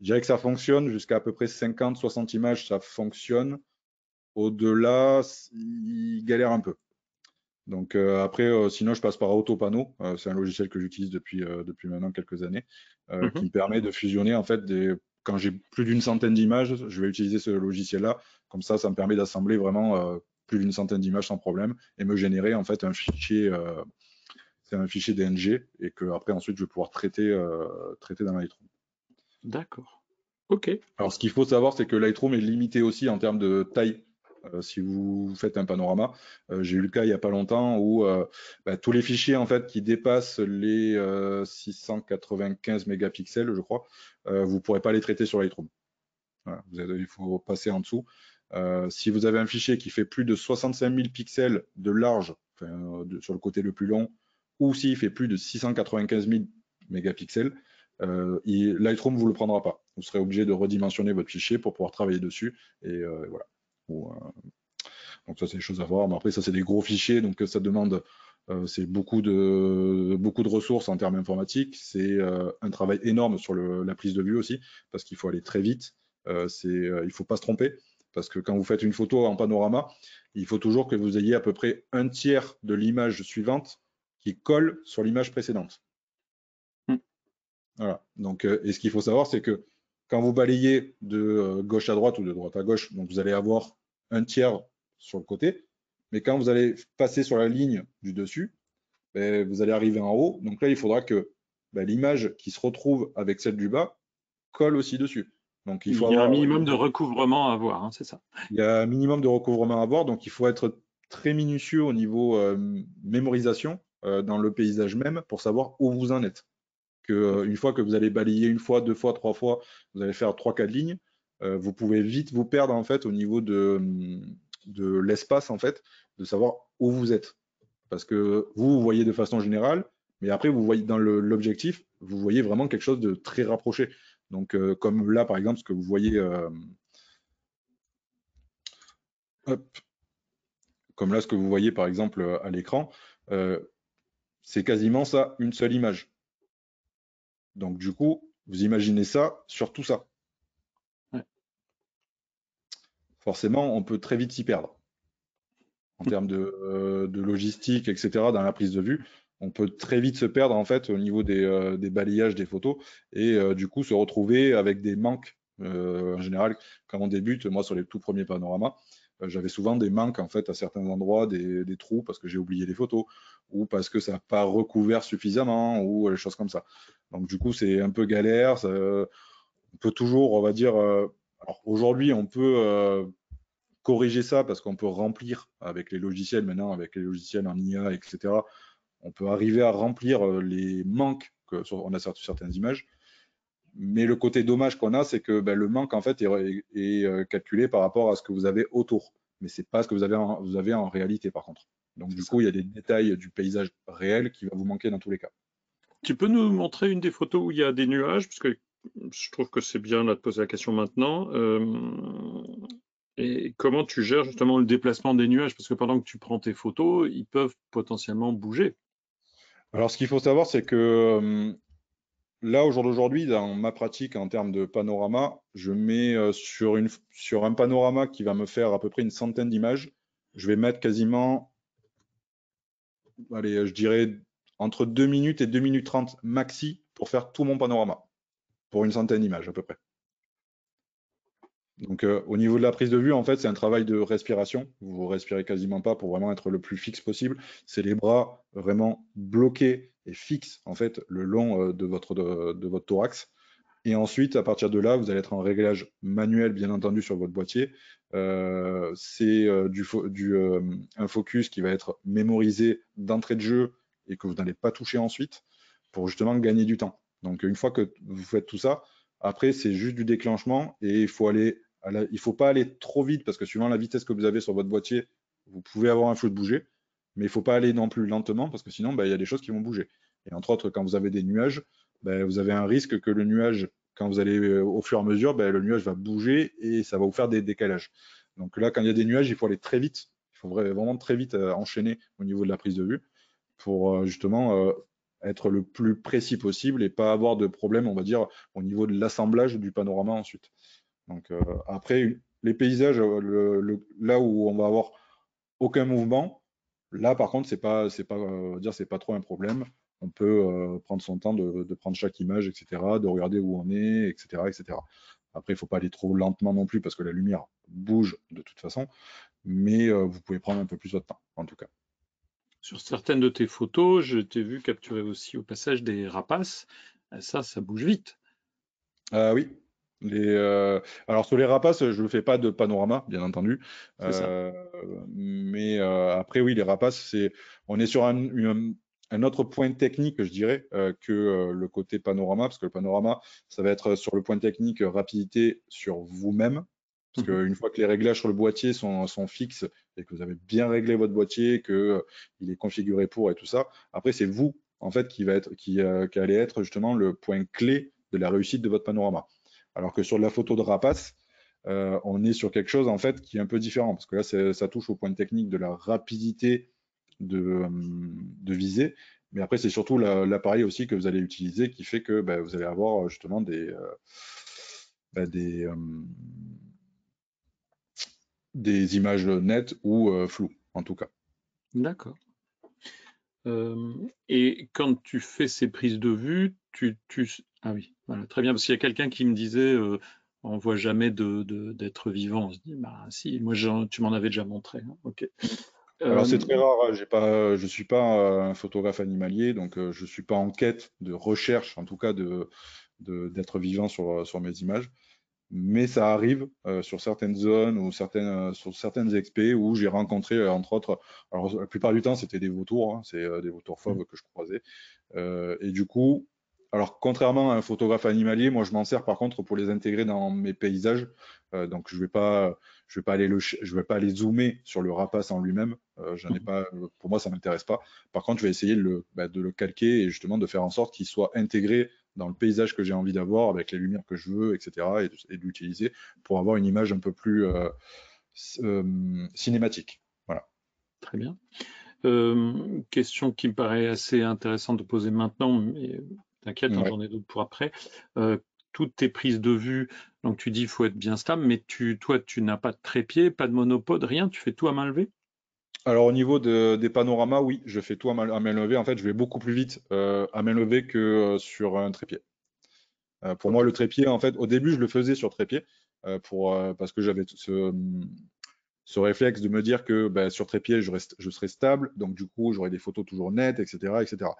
Je dirais que ça fonctionne jusqu'à à peu près 50, 60 images, ça fonctionne. Au-delà, il galère un peu. Donc après, sinon, je passe par Autopano. C'est un logiciel que j'utilise depuis maintenant quelques années, qui me permet de fusionner en fait quand j'ai plus d'une centaine d'images, je vais utiliser ce logiciel-là. Comme ça me permet d'assembler vraiment plus d'une centaine d'images sans problème et me générer en fait un fichier. C'est un fichier DNG, et que après ensuite je vais pouvoir traiter dans Lightroom. D'accord. OK. Alors ce qu'il faut savoir, c'est que Lightroom est limité aussi en termes de taille. Si vous faites un panorama, j'ai eu le cas il n'y a pas longtemps où tous les fichiers en fait qui dépassent les 695 mégapixels, je crois, vous ne pourrez pas les traiter sur Lightroom. Voilà, il faut passer en dessous. Si vous avez un fichier qui fait plus de 65 000 pixels de large, sur le côté le plus long, ou s'il fait plus de 695 000 mégapixels, Lightroom ne vous le prendra pas. Vous serez obligé de redimensionner votre fichier pour pouvoir travailler dessus. Et voilà. Donc ça, c'est des choses à voir. Mais après, ça, c'est des gros fichiers, donc ça demande C'est beaucoup de ressources en termes informatiques. C'est un travail énorme sur la prise de vue aussi, parce qu'il faut aller très vite. Il ne faut pas se tromper, parce que quand vous faites une photo en panorama, il faut toujours que vous ayez à peu près un tiers de l'image suivante qui colle sur l'image précédente. Voilà. Donc, et ce qu'il faut savoir, c'est que quand vous balayez de gauche à droite ou de droite à gauche, donc vous allez avoir un tiers sur le côté, mais quand vous allez passer sur la ligne du dessus, ben, vous allez arriver en haut. Donc là, il faudra que l'image qui se retrouve avec celle du bas colle aussi dessus. Donc il faut y a un avoir minimum de recouvrement à avoir, hein, c'est ça. il y a un minimum de recouvrement à avoir, donc il faut être très minutieux au niveau mémorisation dans le paysage même pour savoir où vous en êtes. Une fois que vous allez balayer une fois, deux fois, trois fois, vous allez faire 3-4 lignes, vous pouvez vite vous perdre en fait au niveau de l'espace en fait, de savoir où vous êtes. Parce que vous voyez de façon générale, mais après vous voyez dans l'objectif, vous voyez vraiment quelque chose de très rapproché. Donc comme là par exemple, ce que vous voyez, hop, comme là ce que vous voyez par exemple à l'écran, c'est quasiment ça, une seule image. Donc du coup, vous imaginez ça sur tout ça. Ouais. Forcément, on peut très vite s'y perdre. En termes de logistique, etc., dans la prise de vue, on peut très vite se perdre en fait au niveau des balayages des photos et du coup se retrouver avec des manques. En général, quand on débute, moi sur les tout premiers panoramas, j'avais souvent des manques en fait à certains endroits, des trous parce que j'ai oublié les photos ou parce que ça n'a pas recouvert suffisamment ou des choses comme ça. Donc du coup, c'est un peu galère. On peut toujours, on va dire, alors aujourd'hui, on peut corriger ça parce qu'on peut remplir avec les logiciels maintenant, avec les logiciels en IA, etc. On peut arriver à remplir les manques qu'on a sur certaines images. Mais le côté dommage qu'on a, c'est que le manque en fait est calculé par rapport à ce que vous avez autour. Mais c'est pas ce que vous avez en réalité par contre. Donc du coup, il y a des détails du paysage réel qui va vous manquer dans tous les cas. Tu peux nous montrer une des photos où il y a des nuages, parce que je trouve que c'est bien là de poser la question maintenant. Et comment tu gères justement le déplacement des nuages? Parce que pendant que tu prends tes photos, ils peuvent potentiellement bouger. Alors, ce qu'il faut savoir, c'est que là, au jour d'aujourd'hui, dans ma pratique en termes de panorama, je mets sur un panorama qui va me faire à peu près une centaine d'images, je vais mettre quasiment, allez, je dirais entre 2 minutes et 2 minutes 30 maxi pour faire tout mon panorama, pour une centaine d'images à peu près. Donc au niveau de la prise de vue, en fait, c'est un travail de respiration. Vous respirez quasiment pas pour vraiment être le plus fixe possible. C'est les bras vraiment bloqués et fixes en fait le long de votre thorax. Et ensuite, à partir de là, vous allez être en réglage manuel, bien entendu, sur votre boîtier. C'est un focus qui va être mémorisé d'entrée de jeu et que vous n'allez pas toucher ensuite pour justement gagner du temps. Donc une fois que vous faites tout ça, après, c'est juste du déclenchement et il faut pas aller trop vite parce que suivant la vitesse que vous avez sur votre boîtier, vous pouvez avoir un flou de bouger, mais il ne faut pas aller non plus lentement parce que sinon, il y a des choses qui vont bouger. Et entre autres, quand vous avez des nuages, vous avez un risque que le nuage, quand vous allez au fur et à mesure, le nuage va bouger et ça va vous faire des décalages. Donc là, quand il y a des nuages, il faut aller très vite. Il faut vraiment très vite enchaîner au niveau de la prise de vue pour justement être le plus précis possible et pas avoir de problème, on va dire, au niveau de l'assemblage du panorama ensuite. Donc après, les paysages, là où on va avoir aucun mouvement, là par contre, c'est pas trop un problème. On peut prendre son temps de prendre chaque image, etc., de regarder où on est, etc., etc. Après, il ne faut pas aller trop lentement non plus parce que la lumière bouge de toute façon, mais vous pouvez prendre un peu plus votre temps, en tout cas. Sur certaines de tes photos, je t'ai vu capturer aussi au passage des rapaces. Ça bouge vite. Oui. Alors sur les rapaces, je ne fais pas de panorama, bien entendu. C'est ça. Mais après, oui, les rapaces, on est sur un autre point technique, je dirais, que le côté panorama, parce que le panorama, ça va être sur le point technique rapidité sur vous-même. Parce qu'une fois que les réglages sur le boîtier sont fixes et que vous avez bien réglé votre boîtier, qu'il est configuré pour et tout ça, après, c'est vous, en fait, qui allez être justement le point clé de la réussite de votre panorama. Alors que sur la photo de rapace, on est sur quelque chose en fait qui est un peu différent parce que là, ça touche au point technique de la rapidité de visée. Mais après, c'est surtout l'appareil aussi que vous allez utiliser qui fait que vous allez avoir justement des images nettes ou floues, en tout cas. D'accord. Et quand tu fais ces prises de vue, ah oui, voilà, très bien, parce qu'il y a quelqu'un qui me disait on voit jamais d'être vivant. On se dit bah si, moi tu m'en avais déjà montré. Hein. Ok. Alors c'est très rare, je suis pas un photographe animalier, donc je suis pas en quête de recherche, en tout cas d'être vivant sur mes images. Mais ça arrive sur certaines zones ou sur certaines expés où j'ai rencontré, entre autres, alors la plupart du temps c'était des vautours, hein, c'est des vautours fauves que je croisais. Et du coup, alors contrairement à un photographe animalier, moi je m'en sers par contre pour les intégrer dans mes paysages. Donc je vais pas aller zoomer sur le rapace en lui-même. J'en ai pas, pour moi ça m'intéresse pas. Par contre, je vais essayer de le calquer et justement de faire en sorte qu'il soit intégré dans le paysage que j'ai envie d'avoir, avec les lumières que je veux, etc. Et de l'utiliser pour avoir une image un peu plus cinématique. Voilà. Très bien. Question qui me paraît assez intéressante de poser maintenant, mais t'inquiète, hein, Ouais. j'en ai d'autres pour après. Toutes tes prises de vue, donc tu dis il faut être bien stable, mais toi, tu n'as pas de trépied, pas de monopode, rien, tu fais tout à main levée? Alors au niveau des panoramas, oui, je fais tout à main levée. En fait, je vais beaucoup plus vite à main levée que sur un trépied. Pour moi, Ok. le trépied, en fait, au début, je le faisais sur trépied parce que j'avais ce réflexe de me dire que sur trépied, je serais stable, donc du coup, j'aurais des photos toujours nettes, etc., etc.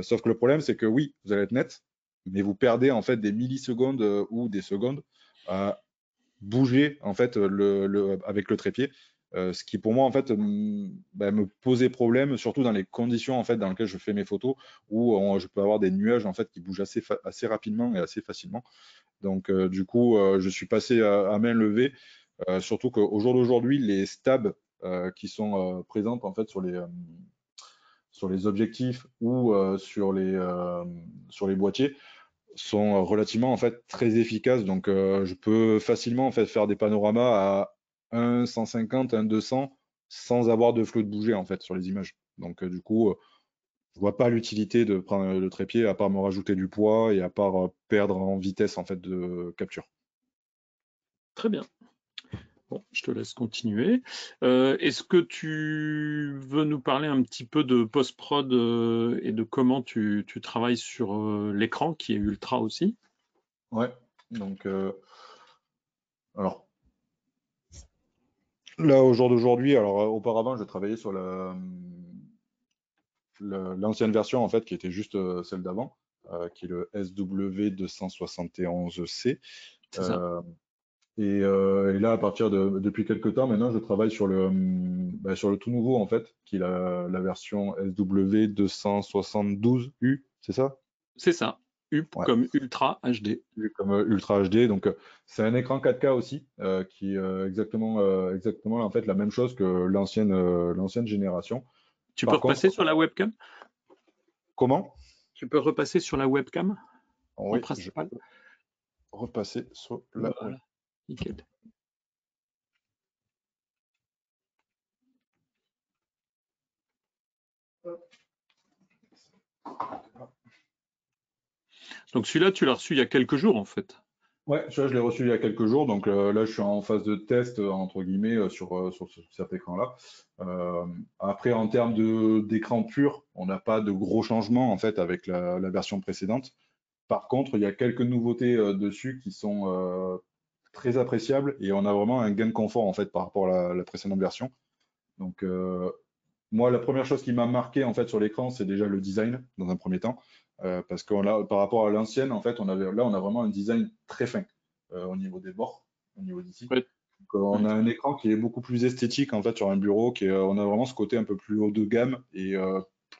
Sauf que le problème, c'est que oui, vous allez être net, mais vous perdez en fait des millisecondes ou des secondes à bouger en fait avec le trépied. Ce qui pour moi en fait me posait problème, surtout dans les conditions en fait dans lesquelles je fais mes photos, où je peux avoir des nuages en fait qui bougent assez rapidement et assez facilement. Donc du coup, je suis passé à main levée, surtout qu'au jour d'aujourd'hui, les stabs qui sont présentes en fait sur les objectifs ou sur les boîtiers sont relativement en fait très efficaces. Donc je peux facilement en fait faire des panoramas à 1,150, 1,200 sans avoir de flot de bouger en fait sur les images. Donc du coup, je vois pas l'utilité de prendre le trépied à part me rajouter du poids et à part perdre en vitesse en fait de capture. Très bien. Bon, je te laisse continuer. Est-ce que tu veux nous parler un petit peu de post-prod et de comment tu travailles sur l'écran qui est ultra aussi? Ouais. Donc alors là au jour d'aujourd'hui, alors auparavant je travaillais sur l'ancienne version en fait qui était juste celle d'avant, qui est le SW271C. C'est ça. Et là, depuis quelques temps maintenant, je travaille sur sur le tout nouveau en fait, qui est la version SW272U, c'est ça? C'est ça. U Ouais, comme Ultra HD. U comme Ultra HD. Donc c'est un écran 4K aussi, qui est exactement en fait la même chose que l'ancienne génération. Tu peux Par contre, repasser sur la webcam? comment? Tu peux repasser sur la webcam en Oui, je principal? peux repasser sur la web. Voilà, nickel. Donc celui-là, tu l'as reçu il y a quelques jours en fait. Ouais, ça, je l'ai reçu il y a quelques jours. Donc là, je suis en phase de test, entre guillemets, sur cet écran-là. Euh, Après, en termes d'écran pur, on n'a pas de gros changements en fait avec la version précédente. Par contre, il y a quelques nouveautés dessus qui sont très appréciables et on a vraiment un gain de confort en fait par rapport à la précédente version. Donc, moi, la première chose qui m'a marqué en fait sur l'écran, c'est déjà le design dans un premier temps, parce que par rapport à l'ancienne, en fait, on a vraiment un design très fin au niveau des bords, au niveau d'ici. Ouais, Donc, on ouais. a un écran qui est beaucoup plus esthétique en fait sur un bureau, on a vraiment ce côté un peu plus haut de gamme et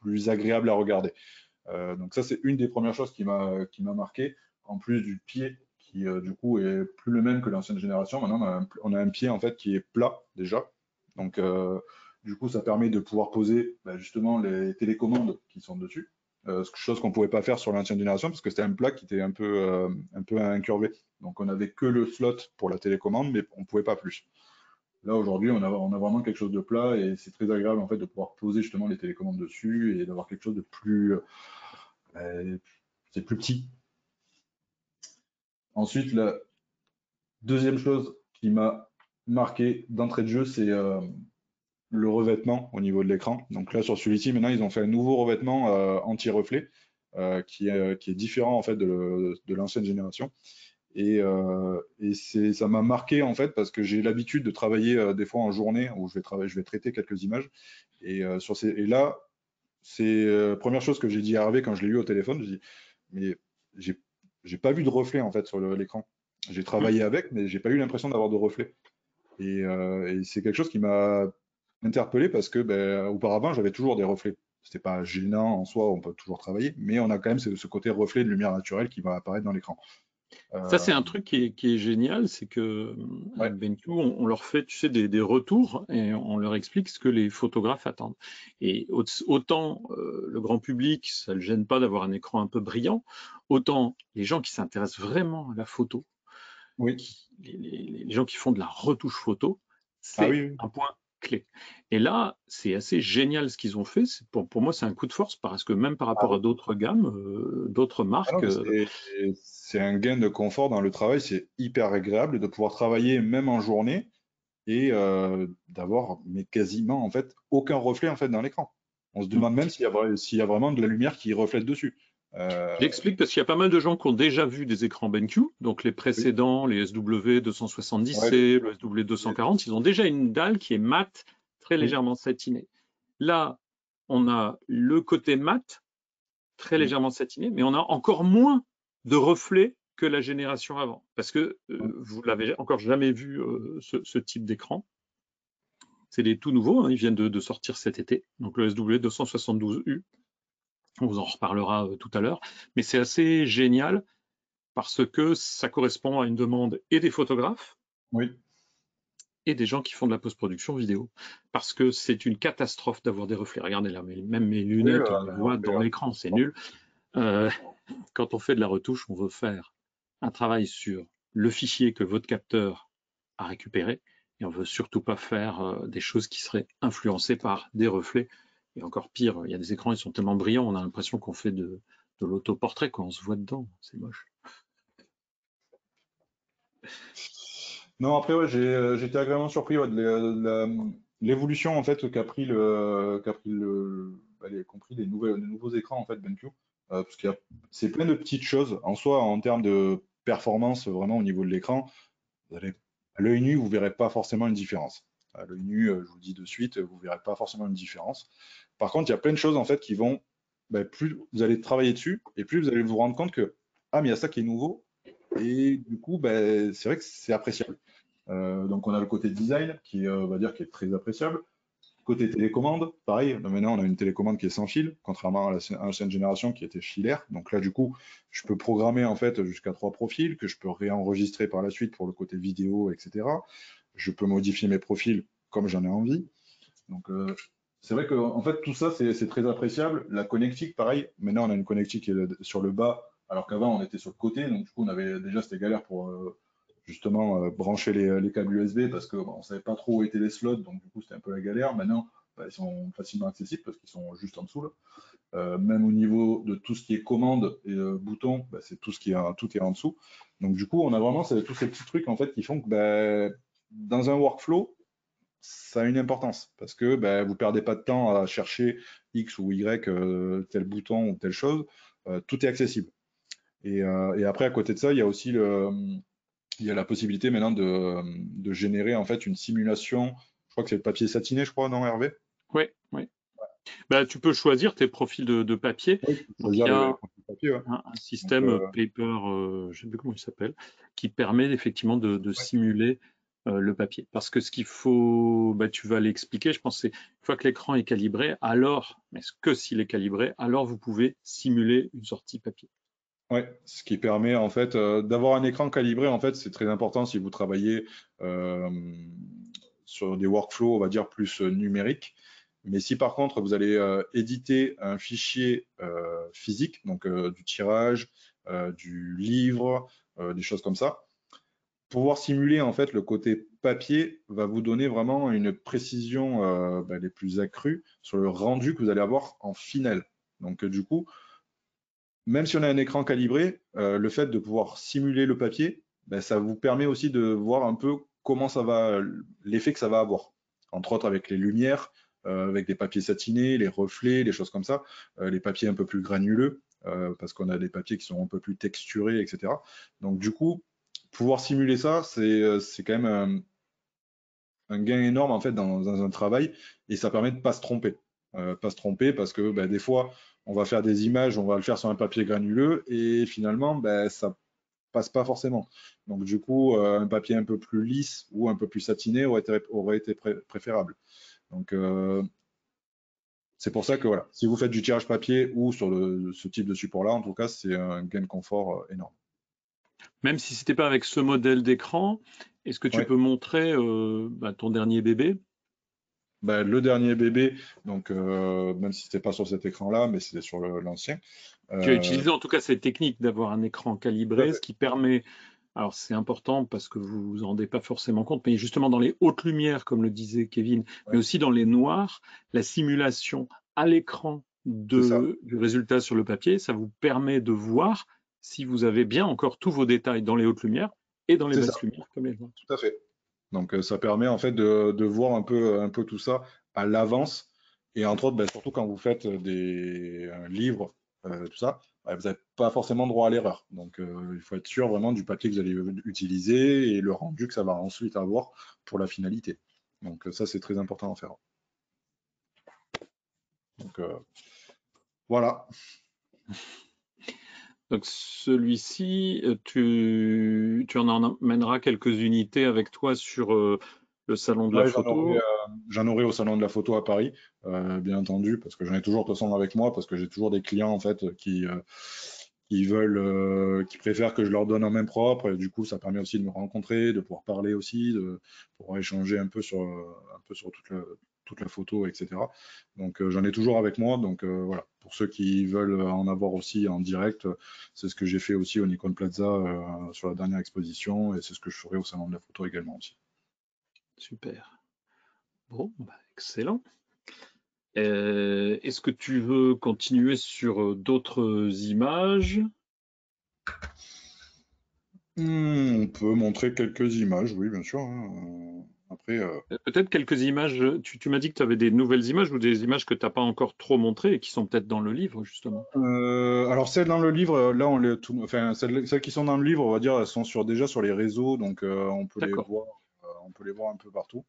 plus agréable à regarder. Donc ça, c'est une des premières choses qui m'a marqué, en plus du pied qui du coup est plus le même que l'ancienne génération. Maintenant, on a un pied en fait qui est plat déjà. Donc du coup, ça permet de pouvoir poser justement les télécommandes qui sont dessus. Chose qu'on ne pouvait pas faire sur l'ancienne génération parce que c'était un plat qui était un peu incurvé. Donc on n'avait que le slot pour la télécommande, mais on ne pouvait pas plus. Là, aujourd'hui, on a vraiment quelque chose de plat et c'est très agréable en fait de pouvoir poser justement les télécommandes dessus et d'avoir quelque chose de plus, c'est plus petit. Ensuite, la deuxième chose qui m'a marqué d'entrée de jeu, c'est le revêtement au niveau de l'écran. Donc là, sur celui-ci, maintenant, ils ont fait un nouveau revêtement anti-reflet qui est différent en fait de l'ancienne génération. Et ça m'a marqué en fait parce que j'ai l'habitude de travailler des fois en journée où je vais traiter quelques images. Et là, c'est la première chose que j'ai dit à Hervé quand je l'ai eu au téléphone. Je dis, mais j'ai pas vu de reflet en fait sur l'écran. J'ai travaillé avec, mais j'ai pas eu l'impression d'avoir de reflet. Et c'est quelque chose qui m'a interpellé parce que auparavant, j'avais toujours des reflets. C'était pas gênant en soi, on peut toujours travailler, mais on a quand même ce côté reflet de lumière naturelle qui va apparaître dans l'écran. Ça, c'est un truc qui est génial, c'est que à Ouais, BenQ, on leur fait, tu sais, des retours et on leur explique ce que les photographes attendent. Et autant le grand public, ça ne le gêne pas d'avoir un écran un peu brillant, autant les gens qui s'intéressent vraiment à la photo, oui. les gens qui font de la retouche photo, Ah c'est oui, oui. un point clé. Et là, c'est assez génial ce qu'ils ont fait. Pour moi, c'est un coup de force parce que même par Ah rapport oui. à d'autres gammes, d'autres Ah non, marques, mais c'est un gain de confort dans le travail, c'est hyper agréable de pouvoir travailler même en journée et d'avoir mais quasiment en fait aucun reflet en fait dans l'écran. On se demande même s'il y a vraiment de la lumière qui reflète dessus. Euh, j'explique parce qu'il y a pas mal de gens qui ont déjà vu des écrans BenQ, donc les oui, précédents, les ouais, SW270C, le SW240, ils ont déjà une dalle qui est mate, très oui, légèrement satinée. Là, on a le côté mat, très oui, légèrement satiné, mais on a encore moins de reflets que la génération avant, parce que oui. vous l'avez encore jamais vu ce type d'écran. C'est des tout nouveaux, hein, ils viennent de sortir cet été, donc le SW272U, on vous en reparlera tout à l'heure, mais c'est assez génial parce que ça correspond à une demande et des photographes Oui. et des gens qui font de la post-production vidéo. Parce que c'est une catastrophe d'avoir des reflets. Regardez là, même mes Oui, lunettes, on les un voit reflet, dans l'écran, c'est nul. Euh, quand on fait de la retouche, on veut faire un travail sur le fichier que votre capteur a récupéré et on veut surtout pas faire des choses qui seraient influencées par des reflets. Et encore pire, il y a des écrans, ils sont tellement brillants, on a l'impression qu'on fait de l'autoportrait quand on se voit dedans. C'est moche. Non, après, ouais, j'ai été agréablement surpris ouais, l'évolution en fait compris les nouveaux écrans en fait BenQ, parce c'est plein de petites choses en soi en termes de performance vraiment au niveau de l'écran. À l'œil nu, vous verrez pas forcément une différence. À l'œil nu, je vous le dis de suite, vous verrez pas forcément une différence. Par contre, il y a plein de choses en fait qui vont, plus vous allez travailler dessus et plus vous allez vous rendre compte que mais il y a ça qui est nouveau et du coup, c'est vrai que c'est appréciable. Donc on a le côté design qui, on va dire, qui est très appréciable. Côté télécommande, pareil. Maintenant, on a une télécommande qui est sans fil, contrairement à l'ancienne génération qui était filaire. Donc là, du coup, je peux programmer en fait jusqu'à 3 profils que je peux réenregistrer par la suite pour le côté vidéo, etc. Je peux modifier mes profils comme j'en ai envie. Donc c'est vrai que en fait tout ça c'est très appréciable. La connectique, pareil. Maintenant, on a une connectique qui est sur le bas, alors qu'avant on était sur le côté. Donc du coup, on avait déjà c'était galère pour justement brancher les câbles USB parce que on savait pas trop où étaient les slots. Donc du coup, c'était un peu la galère. Maintenant, ils sont facilement accessibles parce qu'ils sont juste en dessous là. Même au niveau de tout ce qui est commande et boutons, c'est tout tout est en dessous. Donc du coup, on a vraiment tous ces petits trucs en fait qui font que dans un workflow, ça a une importance parce que vous perdez pas de temps à chercher X ou Y, tel bouton ou telle chose. Tout est accessible. Et après, à côté de ça, il y a aussi il y a la possibilité maintenant de générer en fait une simulation. Je crois que c'est le papier satiné, je crois, non, Hervé? Oui, oui. Bah, tu peux choisir tes profils de papier. Oui, tu peux Donc, il choisir y les a profils papier, ouais. un Donc, système paper, je ne sais plus comment il s'appelle, qui permet effectivement de ouais. simuler le papier. Parce que ce qu'il faut, bah, tu vas l'expliquer, je pense, c'est une fois que l'écran est calibré, alors, mais que s'il est calibré, alors vous pouvez simuler une sortie papier. Ouais, ce qui permet en fait d'avoir un écran calibré. En fait, c'est très important si vous travaillez euh, sur des workflows, on va dire plus numériques. Mais si par contre vous allez éditer un fichier physique, donc du tirage, du livre, des choses comme ça, pouvoir simuler en fait le côté papier va vous donner vraiment une précision les plus accrues sur le rendu que vous allez avoir en final. Donc du coup, même si on a un écran calibré, le fait de pouvoir simuler le papier, ça vous permet aussi de voir un peu comment ça va, l'effet que ça va avoir. Entre autres avec les lumières, avec des papiers satinés, les reflets, les choses comme ça, les papiers un peu plus granuleux, parce qu'on a des papiers qui sont un peu plus texturés, etc. Donc du coup, pouvoir simuler ça, c'est quand même un gain énorme en fait dans un travail, et ça permet de pas se tromper. Pas se tromper parce que des fois, on va faire des images, on va le faire sur un papier granuleux et finalement, ça passe pas forcément. Donc du coup, un papier un peu plus lisse ou un peu plus satiné aurait été préférable. Donc c'est pour ça que voilà, si vous faites du tirage papier ou sur ce type de support-là, en tout cas, c'est un gain de confort énorme. Même si c'était pas avec ce modèle d'écran, est-ce que tu Ouais. peux montrer ton dernier bébé? Le dernier bébé, donc même si c'était pas sur cet écran-là, mais c'était sur l'ancien. Tu as utilisé en tout cas cette technique d'avoir un écran Tout à calibré, fait. ce qui permet, alors c'est important parce que vous vous en rendez pas forcément compte, mais justement dans les hautes lumières, comme le disait Kevin, mais Ouais, aussi dans les noirs, la simulation à l'écran c'est ça, du résultat sur le papier, ça vous permet de voir si vous avez bien encore tous vos détails dans les hautes lumières et dans les c'est ça, basses lumières comme les noirs. tout à fait. Donc ça permet en fait de voir un peu tout ça à l'avance. Et entre autres, surtout quand vous faites un livre, tout ça, vous n'avez pas forcément droit à l'erreur. Donc il faut être sûr vraiment du papier que vous allez utiliser et le rendu que ça va ensuite avoir pour la finalité. Donc ça, c'est très important à faire. Donc voilà. Donc celui-ci, tu en emmèneras quelques unités avec toi sur le salon de la Ouais, photo. j'en aurai au salon de la photo à Paris, bien entendu, parce que j'en ai toujours de toute façon avec moi, parce que j'ai toujours des clients en fait qui veulent, qui préfèrent que je leur donne en main propre. Et du coup, ça permet aussi de me rencontrer, de pouvoir parler aussi, de pouvoir échanger un peu sur toute la photo, etc. Donc j'en ai toujours avec moi. Donc voilà, pour ceux qui veulent en avoir aussi en direct, c'est ce que j'ai fait aussi au Nikon Plaza sur la dernière exposition, et c'est ce que je ferai au salon de la photo également aussi. Super. Bon, excellent. Est-ce que tu veux continuer sur d'autres images? On peut montrer quelques images, oui, bien sûr, hein. Après, Peut-être quelques images. Tu m'as dit que tu avais des nouvelles images ou des images que tu n'as pas encore trop montrées et qui sont peut-être dans le livre, justement. alors celles dans le livre, là, enfin, celles qui sont dans le livre, on va dire, elles sont déjà sur les réseaux, donc D'accord. on peut les voir un peu partout.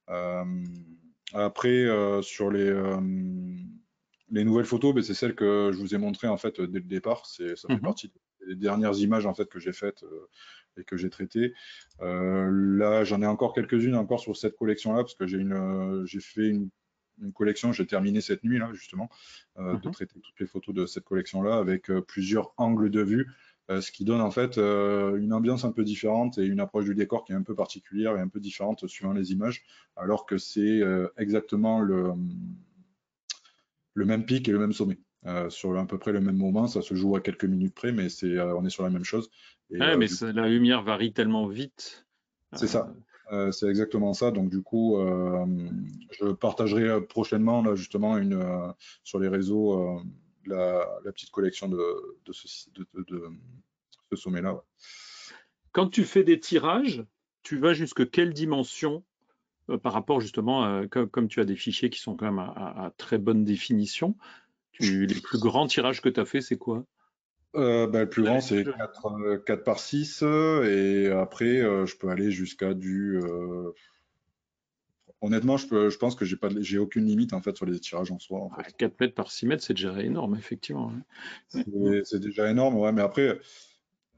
Euh, Après, sur les nouvelles photos, c'est celles que je vous ai montrées en fait dès le départ. Ça fait Mhm. partie des dernières images en fait que j'ai faites et que j'ai traitées. Là, j'en ai encore quelques-unes encore sur cette collection-là parce que j'ai fait une collection. J'ai terminé cette nuit là justement de Mhm. traiter toutes les photos de cette collection-là avec plusieurs angles de vue. Ce qui donne en fait une ambiance un peu différente et une approche du décor qui est un peu particulière et un peu différente suivant les images, alors que c'est exactement le même pic et le même sommet. Sur à peu près le même moment, ça se joue à quelques minutes près, mais on est sur la même chose. Et Ouais, mais du coup, la lumière varie tellement vite. c'est Euh, ça. C'est exactement ça. Donc du coup, je partagerai prochainement là justement sur les réseaux la petite collection de ce sommet-là. Ouais. Quand tu fais des tirages, tu vas jusque quelle dimension par rapport justement, comme tu as des fichiers qui sont quand même à très bonne définition, les plus grands tirages que tu as fait, c'est quoi? Le plus grand, c'est 4 par 6. Et après, je peux aller jusqu'à honnêtement, je pense que j'ai aucune limite en fait sur les tirages en soi. En fait. 4 mètres par 6 mètres, c'est déjà énorme, effectivement. Ouais. Ouais. C'est déjà énorme, ouais. Mais après,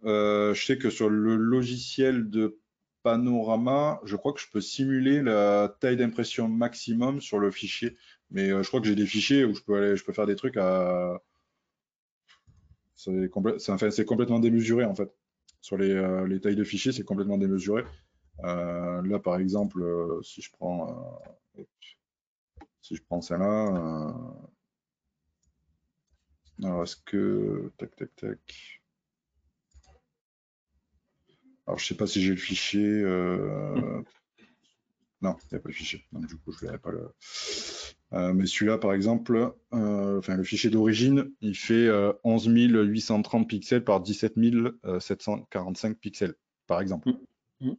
je sais que sur le logiciel de Panorama, je crois que je peux simuler la taille d'impression maximum sur le fichier. Mais je crois que j'ai des fichiers où je peux faire des trucs à. Enfin, c'est complètement démesuré en fait. Sur les tailles de fichiers, c'est complètement démesuré. Là, par exemple, si je prends celle-là, alors est-ce que tac tac tac. Alors je sais pas si j'ai le fichier. Non, il n'y a pas de fichier. Donc, du coup, je ne verrai pas le. Mais celui-là, par exemple, enfin, le fichier d'origine, il fait 11 830 pixels par 17 745 pixels, par exemple. Mm.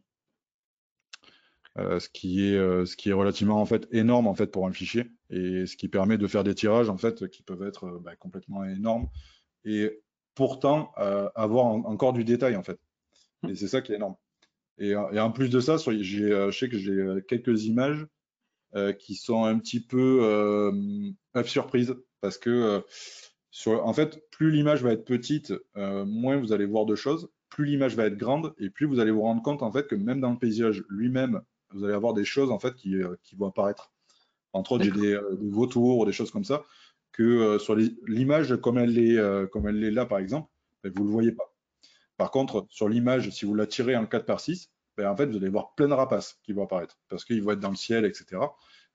Ce qui est relativement en fait énorme en fait pour un fichier et ce qui permet de faire des tirages en fait qui peuvent être complètement énormes et pourtant avoir encore du détail en fait. Et c'est ça qui est énorme. Et en plus de ça, je sais que j'ai quelques images qui sont un petit peu surprise parce que en fait, plus l'image va être petite, moins vous allez voir de choses, plus l'image va être grande et plus vous allez vous rendre compte en fait que même dans le paysage lui-même, vous allez avoir des choses en fait qui vont apparaître. Entre autres, j'ai des vautours ou des choses comme ça que sur l'image comme elle est là par exemple, ben, vous le voyez pas. Par contre, sur l'image, si vous la tirez en 4:6, ben, en fait, vous allez voir plein de rapaces qui vont apparaître parce qu'ils vont être dans le ciel, etc.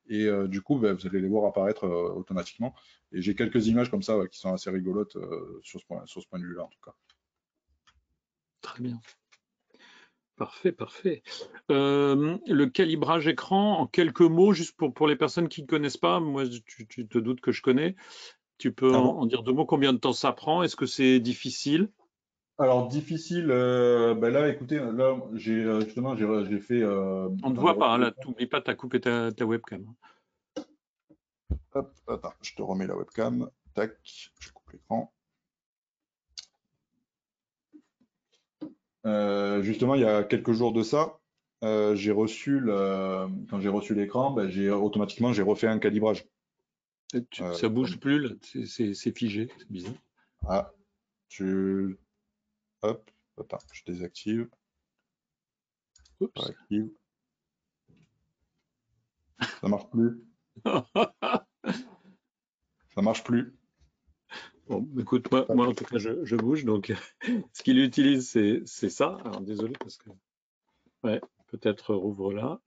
Et du coup, ben, vous allez les voir apparaître automatiquement. Et j'ai quelques images comme ça qui sont assez rigolotes sur ce point de vue-là, en tout cas. Très bien. Parfait, parfait. Le calibrage écran, en quelques mots, juste pour les personnes qui ne connaissent pas, moi, tu te doutes que je connais. Tu peux Ah en bon? dire deux mots, combien de temps ça prend? Est-ce que c'est difficile? Alors, difficile, ben là, écoutez, là, justement, j'ai fait. On ne te Quand j'ai voit pas, reçu hein, là, l'écran. t'oublies pas, tu as coupé ta webcam. Hop, attends, je te remets la webcam. Tac, je coupe l'écran. Justement, il y a quelques jours de ça, quand j'ai reçu l'écran, ben, automatiquement j'ai refait un calibrage. Ça bouge Comme- plus, là, c'est figé, c'est bizarre. ah, je, hop, attends, je désactive, je Oups. réactive, ça marche plus, ça marche plus. Bon, écoute, moi en tout cas, je bouge, donc ce qu'il utilise, c'est ça. Alors désolé parce que, ouais, peut-être rouvre là.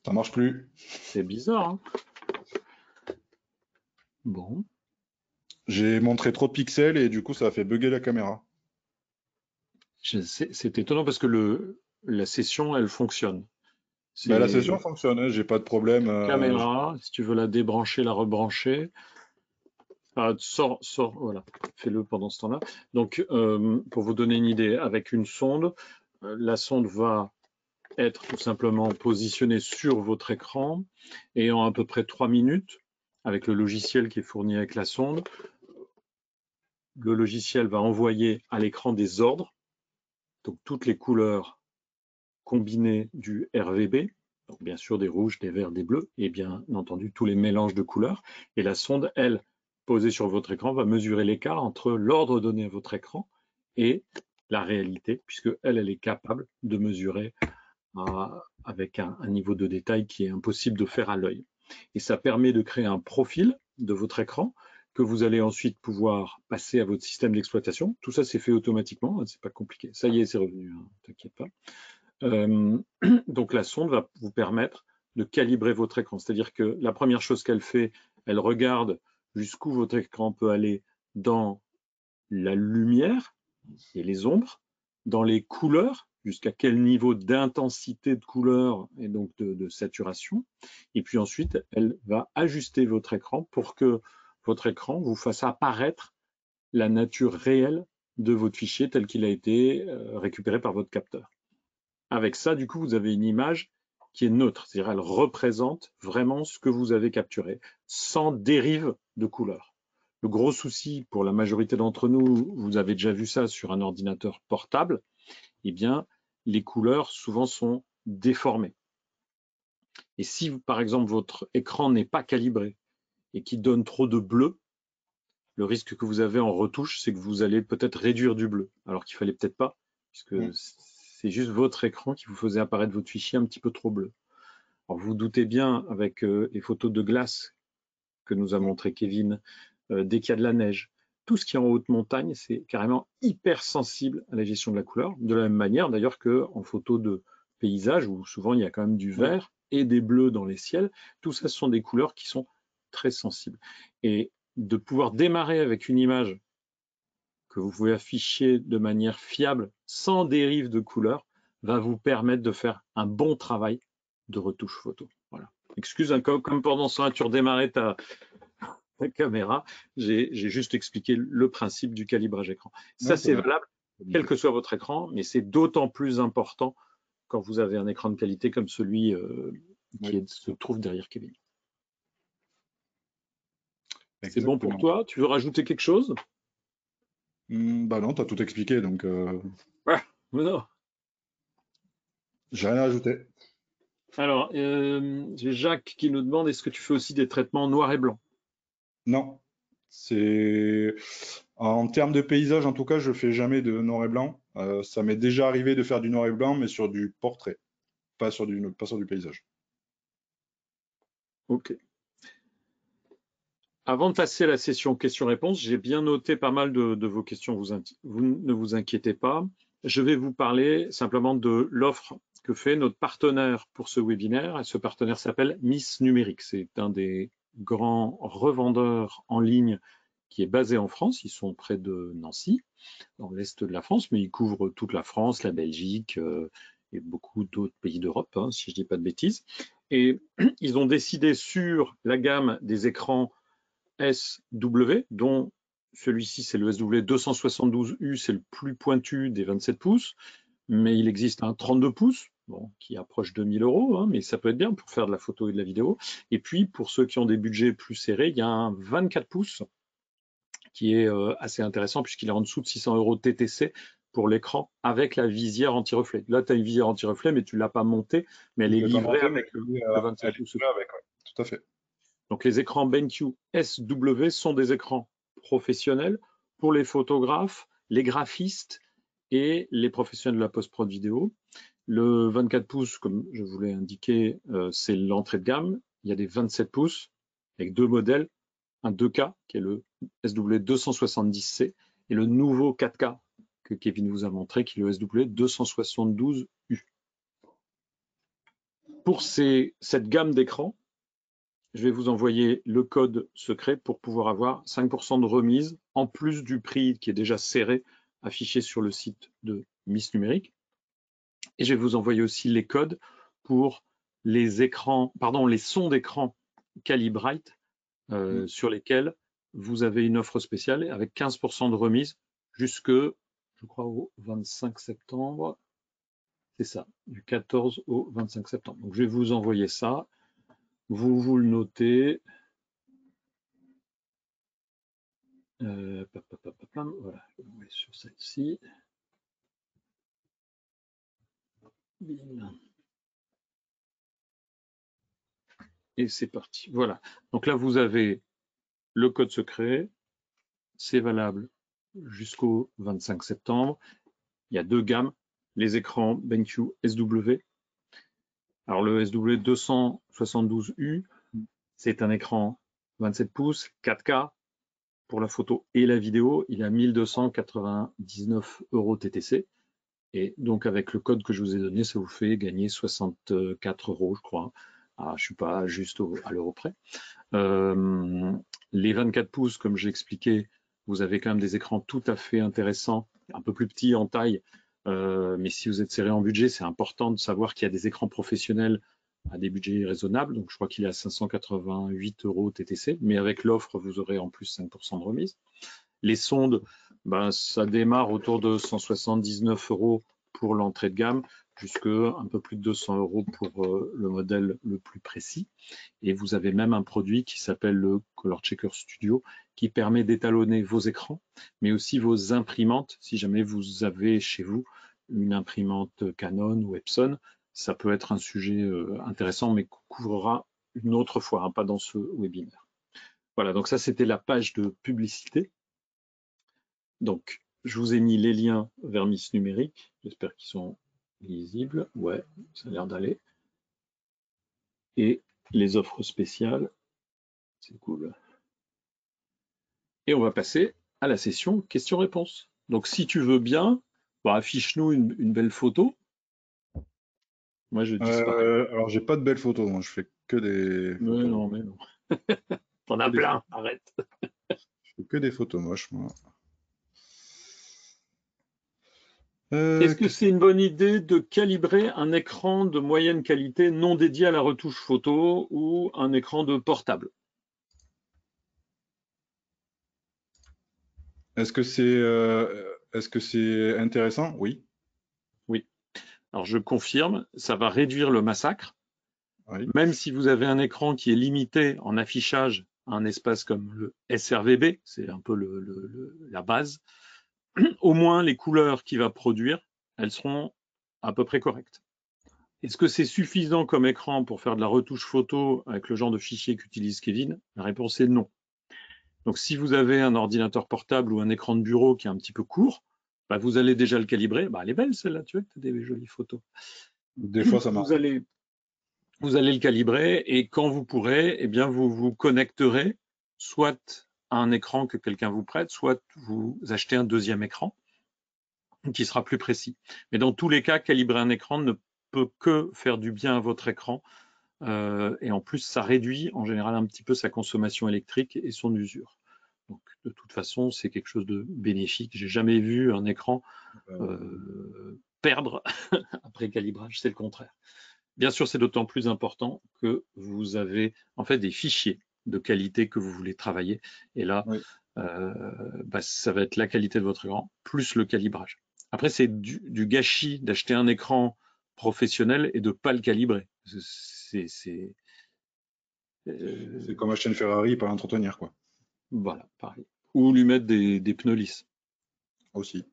Ça marche plus. C'est bizarre, hein. Bon, J'ai montré trop de pixels et du coup ça a fait bugger la caméra. c'est étonnant parce que la session, elle fonctionne. Ben, la C'est session fonctionne, hein, j'ai pas de problème. caméra, si tu veux la débrancher, la rebrancher. Ah, sors, voilà, fais-le pendant ce temps-là. Donc, pour vous donner une idée, avec une sonde, la sonde va être tout simplement positionnée sur votre écran et en à peu près 3 minutes, avec le logiciel qui est fourni avec la sonde, le logiciel va envoyer à l'écran des ordres, donc toutes les couleurs combinées du RVB, donc bien sûr des rouges, des verts, des bleus, et bien entendu tous les mélanges de couleurs. Et la sonde, elle, posée sur votre écran, va mesurer l'écart entre l'ordre donné à votre écran et la réalité, puisque elle est capable de mesurer avec un niveau de détail qui est impossible de faire à l'œil. Et ça permet de créer un profil de votre écran que vous allez ensuite pouvoir passer à votre système d'exploitation. Tout ça, c'est fait automatiquement, hein, c'est pas compliqué. Ça y est, c'est revenu, hein, t'inquiète pas. Donc la sonde va vous permettre de calibrer votre écran. C'est-à-dire que la première chose qu'elle fait, elle regarde jusqu'où votre écran peut aller dans la lumière et les ombres, dans les couleurs, jusqu'à quel niveau d'intensité de couleur et donc de saturation. Et puis ensuite, elle va ajuster votre écran pour que votre écran vous fasse apparaître la nature réelle de votre fichier tel qu'il a été récupéré par votre capteur. Avec ça, du coup, vous avez une image qui est neutre, c'est-à-dire elle représente vraiment ce que vous avez capturé, sans dérive de couleur. Le gros souci pour la majorité d'entre nous, vous avez déjà vu ça sur un ordinateur portable, eh bien, les couleurs souvent sont déformées. Et si, par exemple, votre écran n'est pas calibré et qui donne trop de bleu, le risque que vous avez en retouche, c'est que vous allez peut-être réduire du bleu, alors qu'il fallait peut-être pas, puisque c'est juste votre écran qui vous faisait apparaître votre fichier un petit peu trop bleu. Alors vous vous doutez bien, avec les photos de glace que nous a montré Kevin, dès qu'il y a de la neige, tout ce qui est en haute montagne, c'est carrément hyper sensible à la gestion de la couleur, de la même manière d'ailleurs qu'en photo de paysage, où souvent il y a quand même du vert et des bleus dans les ciels, tout ça, ce sont des couleurs qui sont très sensibles. Et de pouvoir démarrer avec une image que vous pouvez afficher de manière fiable, sans dérive de couleur, va vous permettre de faire un bon travail de retouche photo. Voilà. Excuse, hein, comme pendant ça, tu redémarrais ta caméra, j'ai juste expliqué le principe du calibrage écran. Ça, c'est valable quel que soit votre écran, mais c'est d'autant plus important quand vous avez un écran de qualité comme celui se trouve derrière Kevin. C'est bon pour toi? Tu veux rajouter quelque chose? Bah non, tu as tout expliqué, donc Ouais, mais non. j'ai rien à ajouter. Alors, j'ai Jacques qui nous demande, est-ce que tu fais aussi des traitements noir et blanc? Non, c'est en termes de paysage, en tout cas, je fais jamais de noir et blanc. Ça m'est déjà arrivé de faire du noir et blanc, mais sur du portrait, pas sur du paysage. Ok. Avant de passer à la session questions-réponses, j'ai bien noté pas mal de vos questions. Vous ne vous inquiétez pas. Je vais vous parler simplement de l'offre que fait notre partenaire pour ce webinaire. Et ce partenaire s'appelle Miss Numérique. C'est un des grands revendeurs en ligne qui est basé en France. Ils sont près de Nancy, dans l'est de la France, mais ils couvrent toute la France, la Belgique et beaucoup d'autres pays d'Europe, hein, si je ne dis pas de bêtises. Et ils ont décidé sur la gamme des écrans SW, dont celui-ci c'est le SW272U, c'est le plus pointu des 27 pouces, mais il existe un 32 pouces, bon, qui approche 2000 €, hein, mais ça peut être bien pour faire de la photo et de la vidéo. Et puis pour ceux qui ont des budgets plus serrés, il y a un 24 pouces qui est assez intéressant puisqu'il est en dessous de 600 € TTC pour l'écran avec la visière anti-reflet. Là, tu as une visière anti-reflet, mais tu ne l'as pas montée, mais elle est livrée avec le 27 pouces. Tout à fait. Donc les écrans BenQ SW sont des écrans professionnels pour les photographes, les graphistes et les professionnels de la post-prod vidéo. Le 24 pouces, comme je vous l'ai indiqué, c'est l'entrée de gamme. Il y a des 27 pouces avec deux modèles, un 2K qui est le SW270C et le nouveau 4K que Kevin vous a montré qui est le SW272U. Pour cette gamme d'écrans, je vais vous envoyer le code secret pour pouvoir avoir 5% de remise en plus du prix qui est déjà serré affiché sur le site de Miss Numérique. Et je vais vous envoyer aussi les codes pour les sons d'écran Calibrite sur lesquels vous avez une offre spéciale avec 15% de remise jusque, je crois, au 25 septembre. C'est ça, du 14 au 25 septembre. Donc je vais vous envoyer ça. Vous le notez. Voilà, je vais envoyer sur celle-ci. Et c'est parti. Voilà. Donc là, vous avez le code secret. C'est valable jusqu'au 25 septembre. Il y a deux gammes. Les écrans BenQ SW. Alors le SW272U, c'est un écran 27 pouces, 4K pour la photo et la vidéo. Il est à 1299 € TTC. Et donc avec le code que je vous ai donné, ça vous fait gagner 64 €, je crois. Ah, je ne suis pas juste à l'euro près. Les 24 pouces, comme j'ai expliqué, vous avez quand même des écrans tout à fait intéressants, un peu plus petits en taille, mais si vous êtes serré en budget, c'est important de savoir qu'il y a des écrans professionnels à des budgets raisonnables. Donc je crois qu'il est à 588 € TTC, mais avec l'offre, vous aurez en plus 5% de remise. Les sondes, ça démarre autour de 179 € pour l'entrée de gamme, jusqu'à un peu plus de 200 € pour le modèle le plus précis. Et vous avez même un produit qui s'appelle le Color Checker Studio qui permet d'étalonner vos écrans, mais aussi vos imprimantes. Si jamais vous avez chez vous une imprimante Canon ou Epson, ça peut être un sujet intéressant, mais qu'on couvrira une autre fois, hein, pas dans ce webinaire. Voilà, donc ça c'était la page de publicité. Donc, je vous ai mis les liens vers Miss Numérique. J'espère qu'ils sont lisibles. Ouais, ça a l'air d'aller. Et les offres spéciales. C'est cool. Et on va passer à la session questions-réponses. Donc, si tu veux bien, affiche-nous une belle photo. Moi, je disparais. Alors, j'ai pas de belles photos. Moi, je fais que des photos. Mais non. T'en as plein, arrête. Je fais que des photos moches, moi. Est-ce que Qu'est-ce c'est une bonne idée de calibrer un écran de moyenne qualité non dédié à la retouche photo ou un écran de portable? est-ce que c'est intéressant? Oui, Oui. Alors je confirme, ça va réduire le massacre. oui, Même si vous avez un écran qui est limité en affichage à un espace comme le sRVB, c'est un peu la base, au moins les couleurs qu'il va produire, elles seront à peu près correctes. Est-ce que c'est suffisant comme écran pour faire de la retouche photo avec le genre de fichier qu'utilise Kevin? La réponse est non. Donc si vous avez un ordinateur portable ou un écran de bureau qui est un petit peu court, bah, vous allez déjà le calibrer. Bah, elle est belle celle-là, tu vois que tu as des jolies photos. des fois ça Vous m'arrive. allez, vous allez le calibrer et quand vous pourrez, eh bien vous vous connecterez soit à un écran que quelqu'un vous prête, soit vous achetez un deuxième écran qui sera plus précis. Mais dans tous les cas, calibrer un écran ne peut que faire du bien à votre écran. Et en plus, ça réduit en général un petit peu sa consommation électrique et son usure. Donc, de toute façon, c'est quelque chose de bénéfique. J'ai jamais vu un écran perdre après calibrage, c'est le contraire. Bien sûr, c'est d'autant plus important que vous avez en fait des fichiers de qualité que vous voulez travailler. Et là, Oui. bah, ça va être la qualité de votre écran plus le calibrage. Après, c'est du gâchis d'acheter un écran professionnel et de ne pas le calibrer. C'est Euh, comme acheter une Ferrari et pas l'entretenir, quoi. voilà, pareil. Ou lui mettre des pneus lisses. Aussi.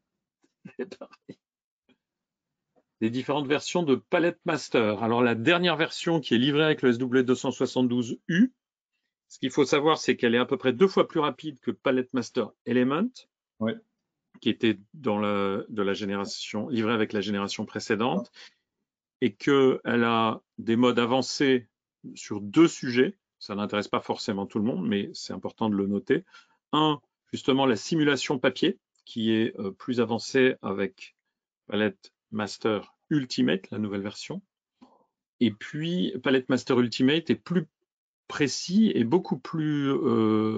Les différentes versions de Palette Master. Alors la dernière version qui est livrée avec le SW272U, ce qu'il faut savoir, c'est qu'elle est à peu près 2 fois plus rapide que Palette Master Element, Oui. qui était de la génération, livrée avec la génération précédente, et qu'elle a des modes avancés sur 2 sujets. Ça n'intéresse pas forcément tout le monde, mais c'est important de le noter. Un, justement, la simulation papier, qui est plus avancée avec Palette Master Ultimate, la nouvelle version. Et puis, Palette Master Ultimate est plus précis et beaucoup plus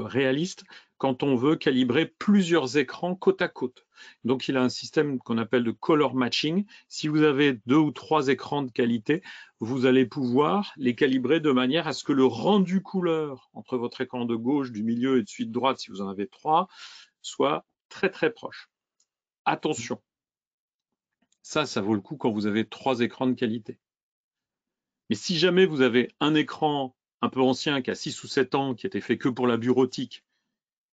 réaliste quand on veut calibrer plusieurs écrans côte à côte. Donc il a un système qu'on appelle de color matching. Si vous avez 2 ou 3 écrans de qualité, vous allez pouvoir les calibrer de manière à ce que le rendu couleur entre votre écran de gauche, du milieu et de celui de droite, si vous en avez 3, soit très très proche. Attention, ça vaut le coup quand vous avez 3 écrans de qualité. Mais si jamais vous avez un écran un peu ancien qui a 6 ou 7 ans, qui était fait que pour la bureautique,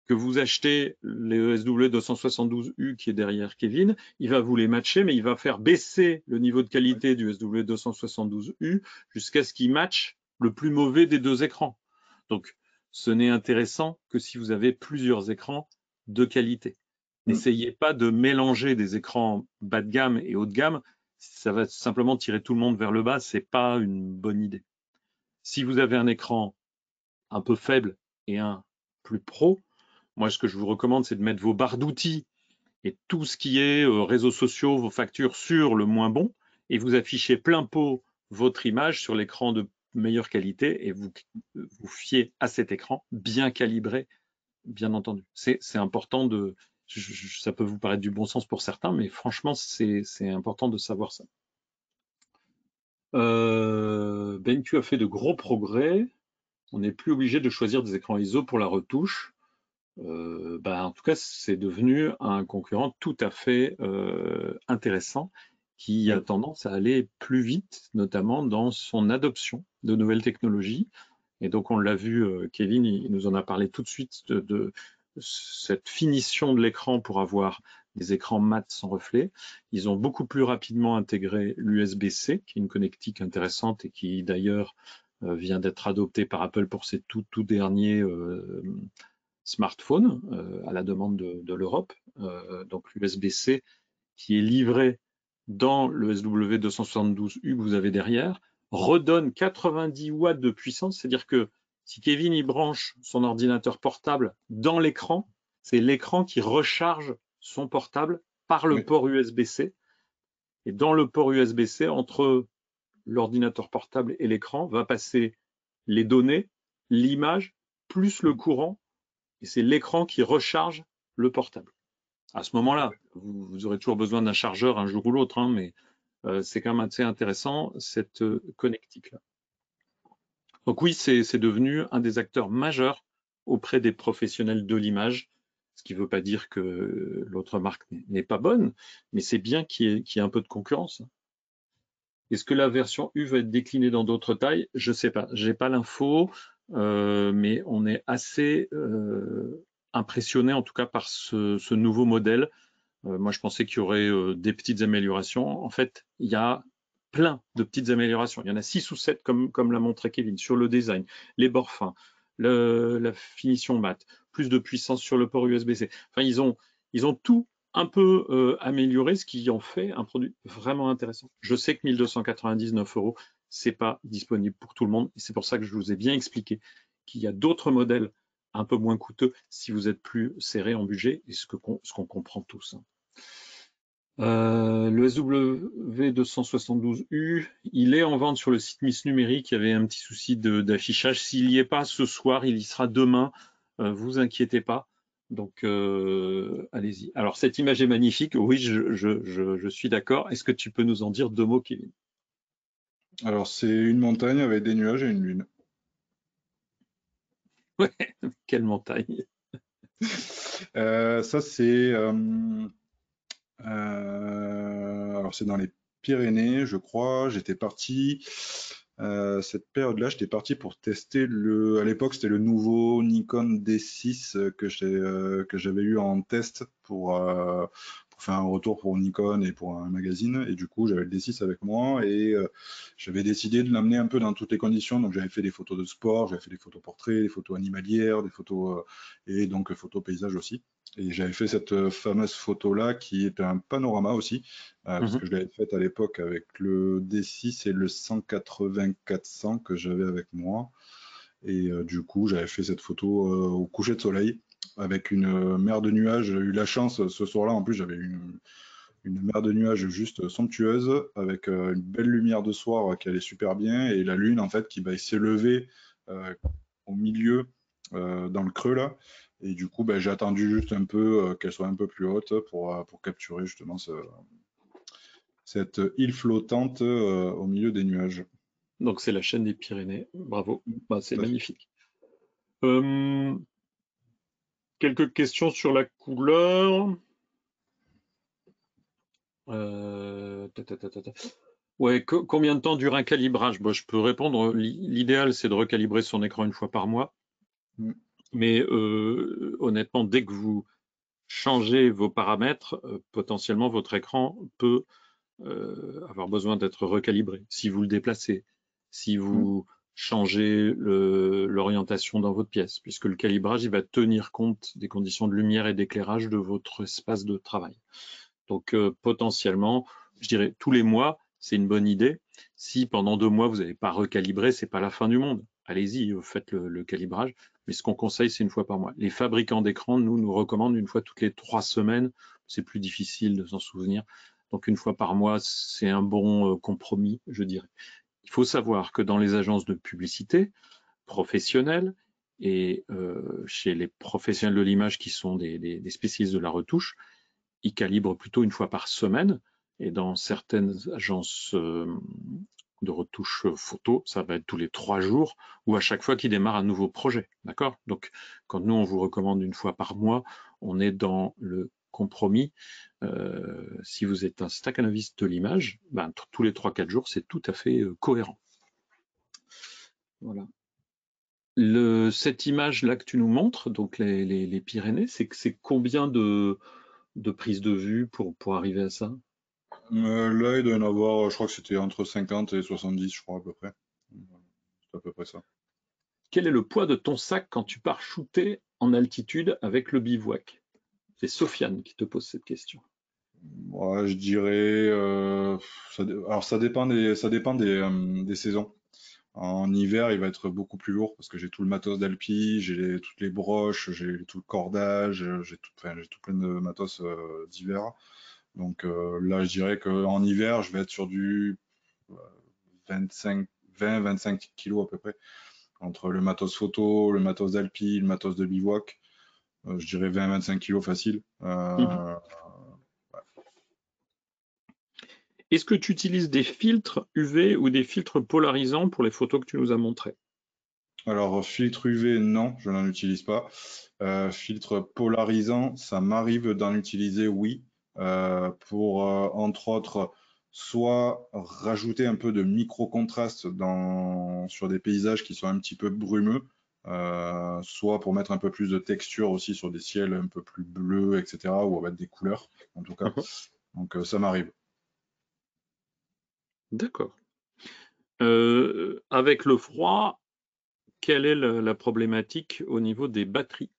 que vous achetez les SW272U qui est derrière Kevin, il va vous les matcher, mais il va faire baisser le niveau de qualité du SW272U jusqu'à ce qu'il matche le plus mauvais des 2 écrans. Donc, ce n'est intéressant que si vous avez plusieurs écrans de qualité. N'essayez pas de mélanger des écrans bas de gamme et haut de gamme. Ça va simplement tirer tout le monde vers le bas. C'est pas une bonne idée. Si vous avez un écran un peu faible et un plus pro, moi, ce que je vous recommande, c'est de mettre vos barres d'outils et tout ce qui est réseaux sociaux, vos factures sur le moins bon, et vous affichez plein pot votre image sur l'écran de meilleure qualité et vous vous fiez à cet écran bien calibré, bien entendu. C'est important de. Ça peut vous paraître du bon sens pour certains, mais franchement, c'est important de savoir ça. BenQ a fait de gros progrès. On n'est plus obligé de choisir des écrans ISO pour la retouche. En tout cas, c'est devenu un concurrent tout à fait intéressant qui a Oui. tendance à aller plus vite, notamment dans son adoption de nouvelles technologies. Et donc, on l'a vu, Kevin, il nous en a parlé tout de suite de cette finition de l'écran pour avoir des écrans mat sans reflet. Ils ont beaucoup plus rapidement intégré l'USB-C, qui est une connectique intéressante et qui d'ailleurs vient d'être adoptée par Apple pour ses tout derniers smartphones à la demande de l'Europe. Donc l'USB-C qui est livré dans le SW272U que vous avez derrière redonne 90 watts de puissance, c'est-à-dire que si Kevin y branche son ordinateur portable dans l'écran, c'est l'écran qui recharge son portable par le Oui. port USB-C. Et dans le port USB-C, entre l'ordinateur portable et l'écran, va passer les données, l'image, plus le courant, et c'est l'écran qui recharge le portable. À ce moment-là, vous aurez toujours besoin d'un chargeur un jour ou l'autre, hein, mais c'est quand même assez intéressant, cette connectique-là. Donc oui, c'est devenu un des acteurs majeurs auprès des professionnels de l'image, ce qui ne veut pas dire que l'autre marque n'est pas bonne, mais c'est bien qu'il y ait un peu de concurrence. Est-ce que la version U va être déclinée dans d'autres tailles? Je ne sais pas, j'ai pas l'info, mais on est assez impressionné en tout cas par ce nouveau modèle. Moi, je pensais qu'il y aurait des petites améliorations. En fait, il y a plein de petites améliorations. Il y en a 6 ou 7, comme l'a montré Kevin, sur le design, les bords fins, la finition mat, plus de puissance sur le port USB-C. Enfin, ils ont tout un peu amélioré, ce qui en fait un produit vraiment intéressant. Je sais que 1 299 €, c'est pas disponible pour tout le monde. Et c'est pour ça que je vous ai bien expliqué qu'il y a d'autres modèles un peu moins coûteux si vous êtes plus serré en budget, et ce qu'on comprend tous. Le SW272U, il est en vente sur le site Miss Numérique. Il y avait un petit souci d'affichage. S'il n'y est pas ce soir, il y sera demain. Vous inquiétez pas. Donc, allez-y. Alors, cette image est magnifique. Oui, je suis d'accord. Est-ce que tu peux nous en dire 2 mots, Kevin? Alors, c'est une montagne avec des nuages et une lune. Ouais, quelle montagne. Ça, c'est alors c'est dans les Pyrénées, je crois. J'étais parti cette période-là, j'étais parti pour tester à l'époque, c'était le nouveau Nikon D6 que j'avais eu en test pour faire un retour pour Nikon et pour un magazine. Et du coup, j'avais le D6 avec moi et j'avais décidé de l'amener un peu dans toutes les conditions. Donc, j'avais fait des photos de sport, j'avais fait des photos portraits, des photos animalières, des photos et donc photos paysages aussi. Et j'avais fait cette fameuse photo-là qui était un panorama aussi, parce que je l'avais faite à l'époque avec le D6 et le 180-400 que j'avais avec moi. Et du coup, j'avais fait cette photo au coucher de soleil avec une mer de nuages. J'ai eu la chance ce soir-là, en plus, j'avais une mer de nuages juste somptueuse avec une belle lumière de soir qui allait super bien et la lune en fait qui s'est levée au milieu dans le creux là. Et du coup, j'ai attendu juste un peu qu'elle soit un peu plus haute pour capturer justement cette île flottante au milieu des nuages. Donc, c'est la chaîne des Pyrénées. Bravo. Bah, c'est Tout à fait. magnifique. Quelques questions sur la couleur. Ouais, combien de temps dure un calibrage? Bon, je peux répondre. L'idéal, c'est de recalibrer son écran une fois par mois. Mm. Mais honnêtement, dès que vous changez vos paramètres, potentiellement votre écran peut avoir besoin d'être recalibré. Si vous le déplacez, si vous changez l'orientation dans votre pièce, puisque le calibrage, il va tenir compte des conditions de lumière et d'éclairage de votre espace de travail. Donc potentiellement, je dirais tous les mois, c'est une bonne idée. Si pendant 2 mois vous n'avez pas recalibré, c'est pas la fin du monde. Allez-y, faites le calibrage. Mais ce qu'on conseille, c'est une fois par mois. Les fabricants d'écran, nous recommandent une fois toutes les 3 semaines. C'est plus difficile de s'en souvenir. Donc une fois par mois, c'est un bon compromis, je dirais. Il faut savoir que dans les agences de publicité professionnelles et chez les professionnels de l'image qui sont des spécialistes de la retouche, ils calibrent plutôt une fois par semaine. Et dans certaines agences de retouche photo, ça va être tous les 3 jours ou à chaque fois qu'ils démarrent un nouveau projet. D'accord? Donc, quand nous, on vous recommande une fois par mois, on est dans le compromis. Si vous êtes un staccanoviste de l'image, tous les 3-4 jours, c'est tout à fait cohérent. Voilà. Cette image-là que tu nous montres, donc les Pyrénées, c'est combien de prises de vue pour arriver à ça? Là, il doit y en avoir, je crois que c'était entre 50 et 70, je crois, à peu près. C'est à peu près ça. Quel est le poids de ton sac quand tu pars shooter en altitude avec le bivouac? C'est Sofiane qui te pose cette question. Ouais, je dirais, alors ça dépend des saisons. En hiver, il va être beaucoup plus lourd parce que j'ai tout le matos d'alpi, toutes les broches, j'ai tout le cordage, j'ai tout plein de matos d'hiver. Donc là, je dirais qu'en hiver, je vais être sur du 20-25 kilos à peu près, entre le matos photo, le matos d'alpi, le matos de bivouac. je dirais 20-25 kg facile. Est-ce que tu utilises des filtres UV ou des filtres polarisants pour les photos que tu nous as montrées? Alors, filtre UV, non, je n'en utilise pas. Filtre polarisant, ça m'arrive d'en utiliser, oui, pour, entre autres, soit rajouter un peu de micro-contraste sur des paysages qui sont un petit peu brumeux, soit pour mettre un peu plus de texture aussi sur des ciels un peu plus bleus, etc., ou avec des couleurs, en tout cas. Donc, ça m'arrive. D'accord. Avec le froid, quelle est la problématique au niveau des batteries?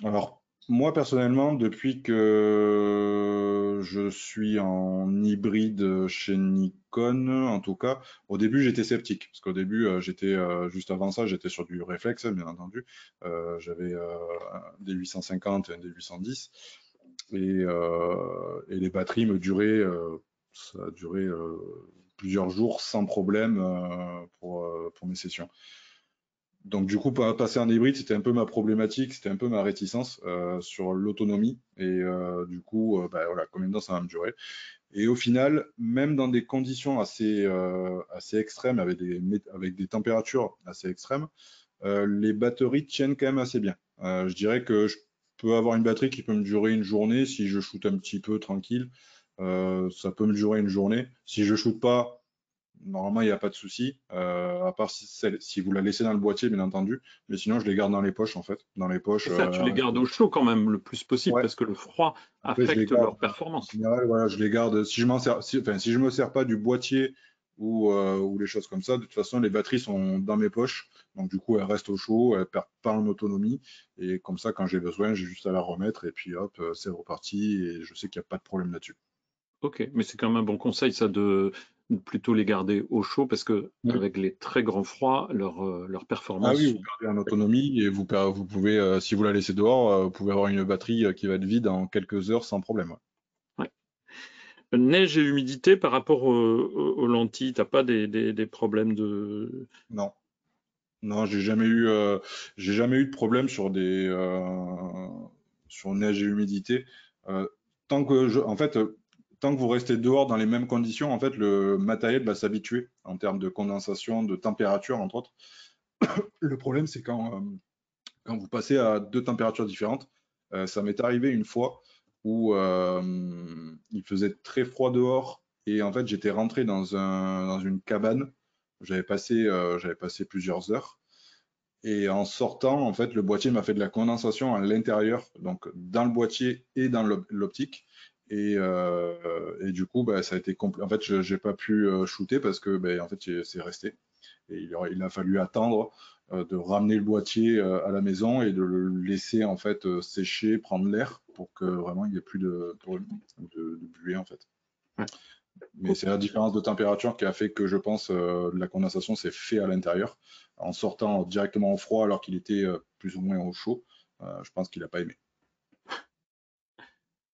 Alors, moi personnellement, depuis que je suis en hybride chez Nikon, en tout cas, au début j'étais sceptique, parce qu'au début, juste avant ça, j'étais sur du réflexe, bien entendu. J'avais un D850 et un D810, et les batteries ça a duré plusieurs jours sans problème pour mes sessions. Donc du coup, passer en hybride, c'était un peu ma problématique, c'était un peu ma réticence sur l'autonomie. Et du coup, bah, voilà, combien de temps ça va me durer. Et au final, même dans des conditions assez extrêmes, avec des températures assez extrêmes, les batteries tiennent quand même assez bien. Je dirais que je peux avoir une batterie qui peut me durer une journée si je shoote un petit peu tranquille. Ça peut me durer une journée. Si je shoote pas, normalement, il n'y a pas de souci, à part si vous la laissez dans le boîtier, bien entendu. Mais sinon, je les garde dans les poches, en fait. Dans les poches. C'est ça, tu les gardes au chaud quand même le plus possible Ouais. parce que le froid Après, je les affecte garde. leur En performance. général, voilà, je les garde. Si je m'en sers, enfin, si je me sers pas du boîtier ou les choses comme ça, de toute façon, les batteries sont dans mes poches. Donc, du coup, elles restent au chaud, elles perdent pas en autonomie. Et comme ça, quand j'ai besoin, j'ai juste à la remettre. Et puis, hop, c'est reparti. Et je sais qu'il n'y a pas de problème là-dessus. Ok, mais c'est quand même un bon conseil ça de plutôt les garder au chaud parce que avec les très grands froids, leurs Ah performances oui, vous sont. perdez en autonomie et vous pouvez, si vous la laissez dehors, vous pouvez avoir une batterie qui va être vide en quelques heures sans problème. Ouais. Neige et humidité par rapport aux lentilles, t'as pas des problèmes de. Non, non, j'ai jamais eu de problème sur neige et humidité. Euh, en fait, tant que vous restez dehors dans les mêmes conditions, en fait, le matériel va s'habituer en termes de condensation, de température, entre autres. Le problème, c'est quand vous passez à deux températures différentes. Ça m'est arrivé une fois où il faisait très froid dehors et en fait j'étais rentré dans une cabane. J'avais passé plusieurs heures et en sortant, en fait, le boîtier m'a fait de la condensation à l'intérieur, donc dans le boîtier et dans l'optique. Et du coup, bah, ça a été complet. En fait, je n'ai pas pu shooter parce que, bah, en fait, c'est resté. Et il a fallu attendre de ramener le boîtier à la maison et de le laisser en fait sécher, prendre l'air pour que vraiment il n'y ait plus de buée en fait. Ouais. Mais c'est la différence de température qui a fait que je pense la condensation s'est fait à l'intérieur. En sortant directement au froid alors qu'il était plus ou moins au chaud, je pense qu'il n'a pas aimé.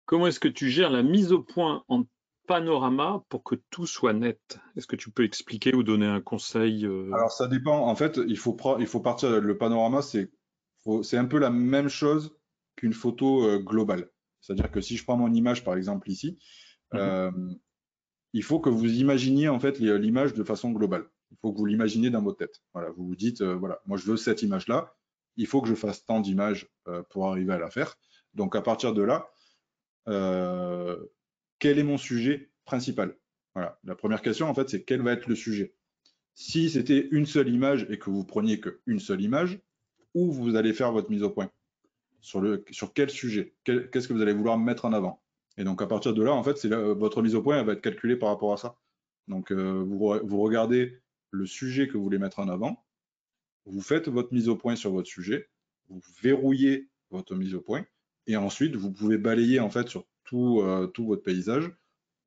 Comment est-ce que tu gères la mise au point en panorama pour que tout soit net? Est-ce que tu peux expliquer ou donner un conseil? Alors ça dépend, en fait, il faut partir, le panorama, c'est un peu la même chose qu'une photo globale. C'est-à-dire que si je prends mon image par exemple ici, Mhm. euh, il faut que vous imaginiez en fait l'image de façon globale. Il faut que vous l'imaginez dans votre tête. Voilà, vous vous dites, voilà, moi je veux cette image-là, il faut que je fasse tant d'images pour arriver à la faire. Donc à partir de là, euh, quel est mon sujet principal? Voilà, la première question en fait, c'est quel va être le sujet? Si c'était une seule image et que vous preniez qu'une seule image, où vous allez faire votre mise au point? Sur quel sujet? Qu'est-ce que vous allez vouloir mettre en avant? Et donc à partir de là, en fait, votre mise au point elle va être calculée par rapport à ça. Donc vous regardez le sujet que vous voulez mettre en avant, vous faites votre mise au point sur votre sujet, vous verrouillez votre mise au point, et ensuite vous pouvez balayer en fait sur tout votre paysage.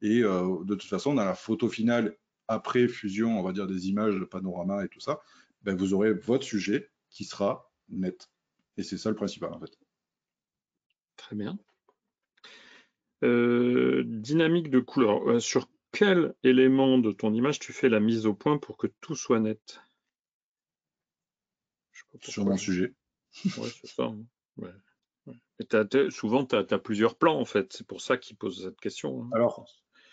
Et de toute façon, dans la photo finale, après fusion, on va dire des images, de panorama et tout ça, ben, vous aurez votre sujet qui sera net. Et c'est ça le principal en fait. Très bien. Dynamique de couleur. Sur quel élément de ton image tu fais la mise au point pour que tout soit net? Sur mon sujet. Ouais, c'est ça. Hein. Ouais. Ouais. Et souvent, tu as plusieurs plans, en fait. C'est pour ça qu'ils posent cette question. Hein.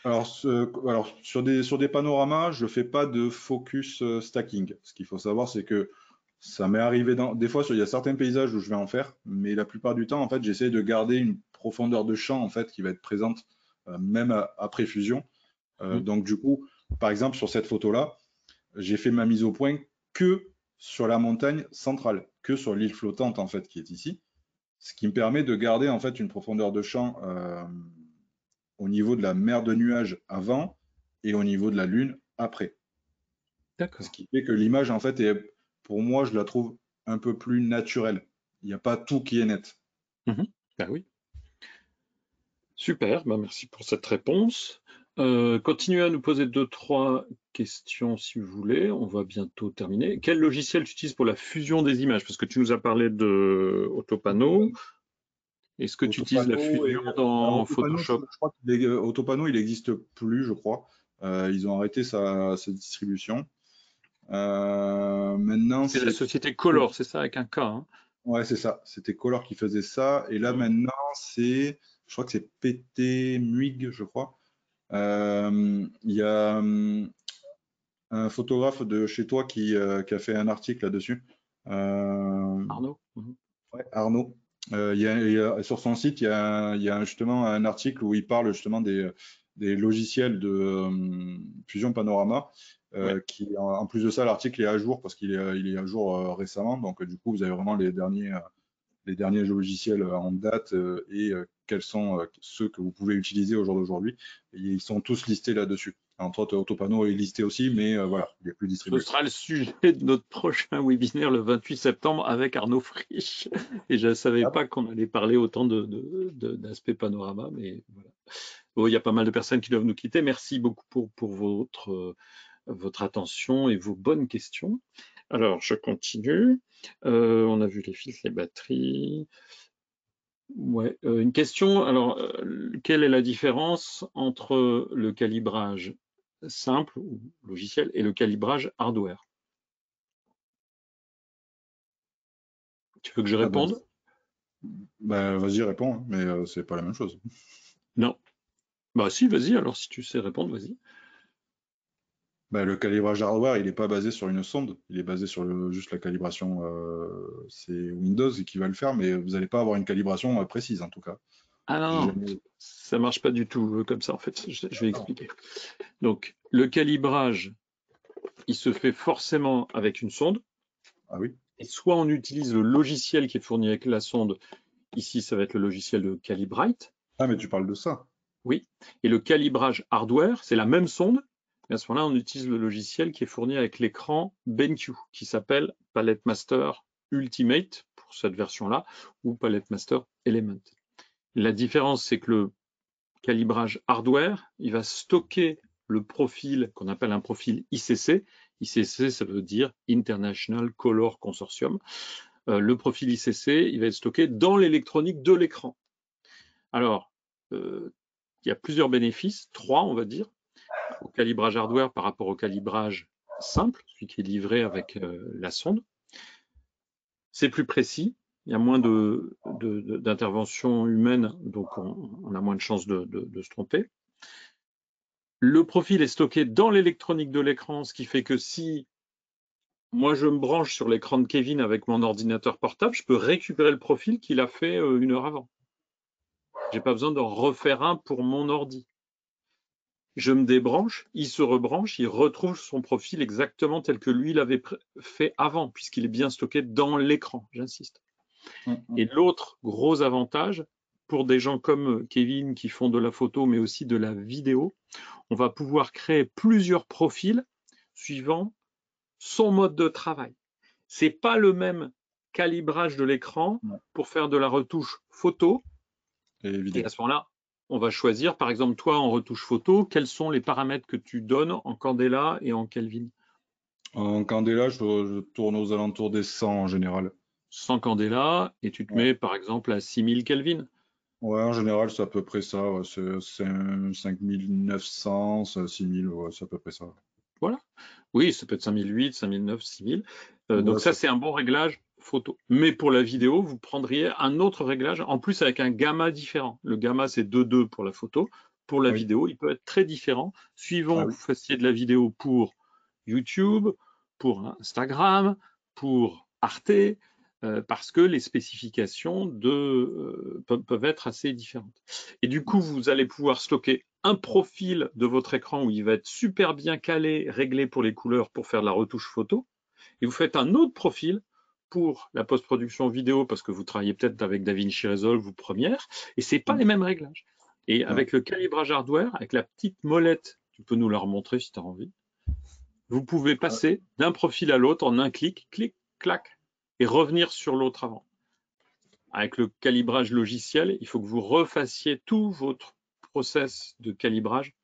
Alors, sur des panoramas, je fais pas de focus stacking. Ce qu'il faut savoir, c'est que ça m'est arrivé des fois, il y a certains paysages où je vais en faire, mais la plupart du temps, en fait, j'essaie de garder une profondeur de champ, en fait, qui va être présente même après fusion. Donc, du coup, par exemple, sur cette photo-là, j'ai fait ma mise au point que sur la montagne centrale, que sur l'île flottante, en fait, qui est ici. Ce qui me permet de garder, en fait, une profondeur de champ au niveau de la mer de nuages avant et au niveau de la lune après. D'accord. Ce qui fait que l'image, en fait, pour moi, je la trouve un peu plus naturelle. Il n'y a pas tout qui est net. Ben oui. Super, ben merci pour cette réponse. Continuez à nous poser 2-3 questions si vous voulez. On va bientôt terminer. Quel logiciel tu utilises pour la fusion des images? Parce que tu nous as parlé de Autopano. Est-ce que tu utilises la fusion dans Photoshop? Je crois que Autopano, il n'existe plus, je crois. Ils ont arrêté sa distribution. Maintenant, c'est la société Color, c'est ça, avec un K. Hein. Ouais, c'est ça. C'était Color qui faisait ça. Et là, maintenant, je crois que c'est PT Muig, je crois. Il y a un photographe de chez toi qui a fait un article là-dessus. Arnaud? Ouais, Arnaud. Sur son site, il y a justement un article où il parle justement des logiciels de Fusion Panorama. Qui, en plus de ça, l'article est à jour parce qu'il est à jour récemment. Donc, du coup, vous avez vraiment les derniers logiciels en date et quels sont ceux que vous pouvez utiliser au jour d'aujourd'hui. Ils sont tous listés là-dessus. Entre autres, Autopano est listé aussi, mais voilà, il n'est plus distribué. Ce sera le sujet de notre prochain webinaire le 28 septembre avec Arnaud Frisch. Et je ne savais pas qu'on allait parler autant d'aspects panorama, mais voilà. Bon, il y a pas mal de personnes qui doivent nous quitter. Merci beaucoup pour votre attention et vos bonnes questions. Alors, je continue. On a vu les fils, les batteries. Ouais, une question. Alors, quelle est la différence entre le calibrage simple ou logiciel et le calibrage hardware? Tu veux que je réponde? Ben, vas-y, réponds, hein, mais c'est pas la même chose. Non. Bah si, vas-y, alors si tu sais répondre, vas-y. Ben, le calibrage hardware, il n'est pas basé sur une sonde, il est basé sur juste la calibration. C'est Windows qui va le faire, mais vous n'allez pas avoir une calibration précise en tout cas. Ah non, ça marche pas du tout comme ça en fait. Je vais expliquer. Donc, le calibrage, il se fait forcément avec une sonde. Ah oui. Et soit on utilise le logiciel qui est fourni avec la sonde. Ici, ça va être le logiciel de Calibrite. Ah, mais tu parles de ça. Oui. Et le calibrage hardware, c'est la même sonde. Mais à ce moment-là, on utilise le logiciel qui est fourni avec l'écran BenQ, qui s'appelle Palette Master Ultimate pour cette version-là, ou Palette Master Element. La différence, c'est que le calibrage hardware, il va stocker le profil qu'on appelle un profil ICC. ICC, ça veut dire International Color Consortium. Le profil ICC, il va être stocké dans l'électronique de l'écran. Alors, il y a plusieurs bénéfices, 3 on va dire, au calibrage hardware par rapport au calibrage simple, celui qui est livré avec la sonde. C'est plus précis, il y a moins d'intervention humaine, donc on a moins de chances de se tromper. Le profil est stocké dans l'électronique de l'écran, ce qui fait que si moi je me branche sur l'écran de Kevin avec mon ordinateur portable, je peux récupérer le profil qu'il a fait 1 heure avant. Je n'ai pas besoin d'en refaire un pour mon ordi. Je me débranche, il se rebranche, il retrouve son profil exactement tel que lui l'avait fait avant, puisqu'il est bien stocké dans l'écran, j'insiste. Et l'autre gros avantage, pour des gens comme Kevin qui font de la photo, mais aussi de la vidéo, on va pouvoir créer plusieurs profils suivant son mode de travail. Ce n'est pas le même calibrage de l'écran pour faire de la retouche photo. Et à ce moment-là, on va choisir, par exemple, toi, en retouche photo, quels sont les paramètres que tu donnes en Candela et en Kelvin? En Candela, je tourne aux alentours des 100 en général. 100 Candela, et tu te mets, par exemple, à 6000 Kelvin? Ouais, en général, c'est à peu près ça. Ouais, c'est 5900, 6000, ouais, c'est à peu près ça. Voilà. Oui, ça peut être 5008, 5009, 6000. Donc ça, c'est un bon réglage photo. Mais pour la vidéo, vous prendriez un autre réglage, en plus avec un gamma différent. Le gamma, c'est 2,2 pour la photo. Pour la Oui. vidéo, il peut être très différent, suivant Ah que oui. vous fassiez de la vidéo pour YouTube, pour Instagram, pour Arte, parce que les spécifications peuvent être assez différentes. Et du coup, vous allez pouvoir stocker un profil de votre écran où il va être super bien calé, réglé pour les couleurs pour faire de la retouche photo. Et vous faites un autre profil pour la post-production vidéo parce que vous travaillez peut-être avec DaVinci Resolve ou Premiere et c'est pas les mêmes réglages. Et Non. avec le calibrage hardware, avec la petite molette, tu peux nous la remontrer si tu as envie, vous pouvez passer d'un profil à l'autre en un clic, clic, clac, et revenir sur l'autre avant. Avec le calibrage logiciel, il faut que vous refassiez tout votre process de calibrage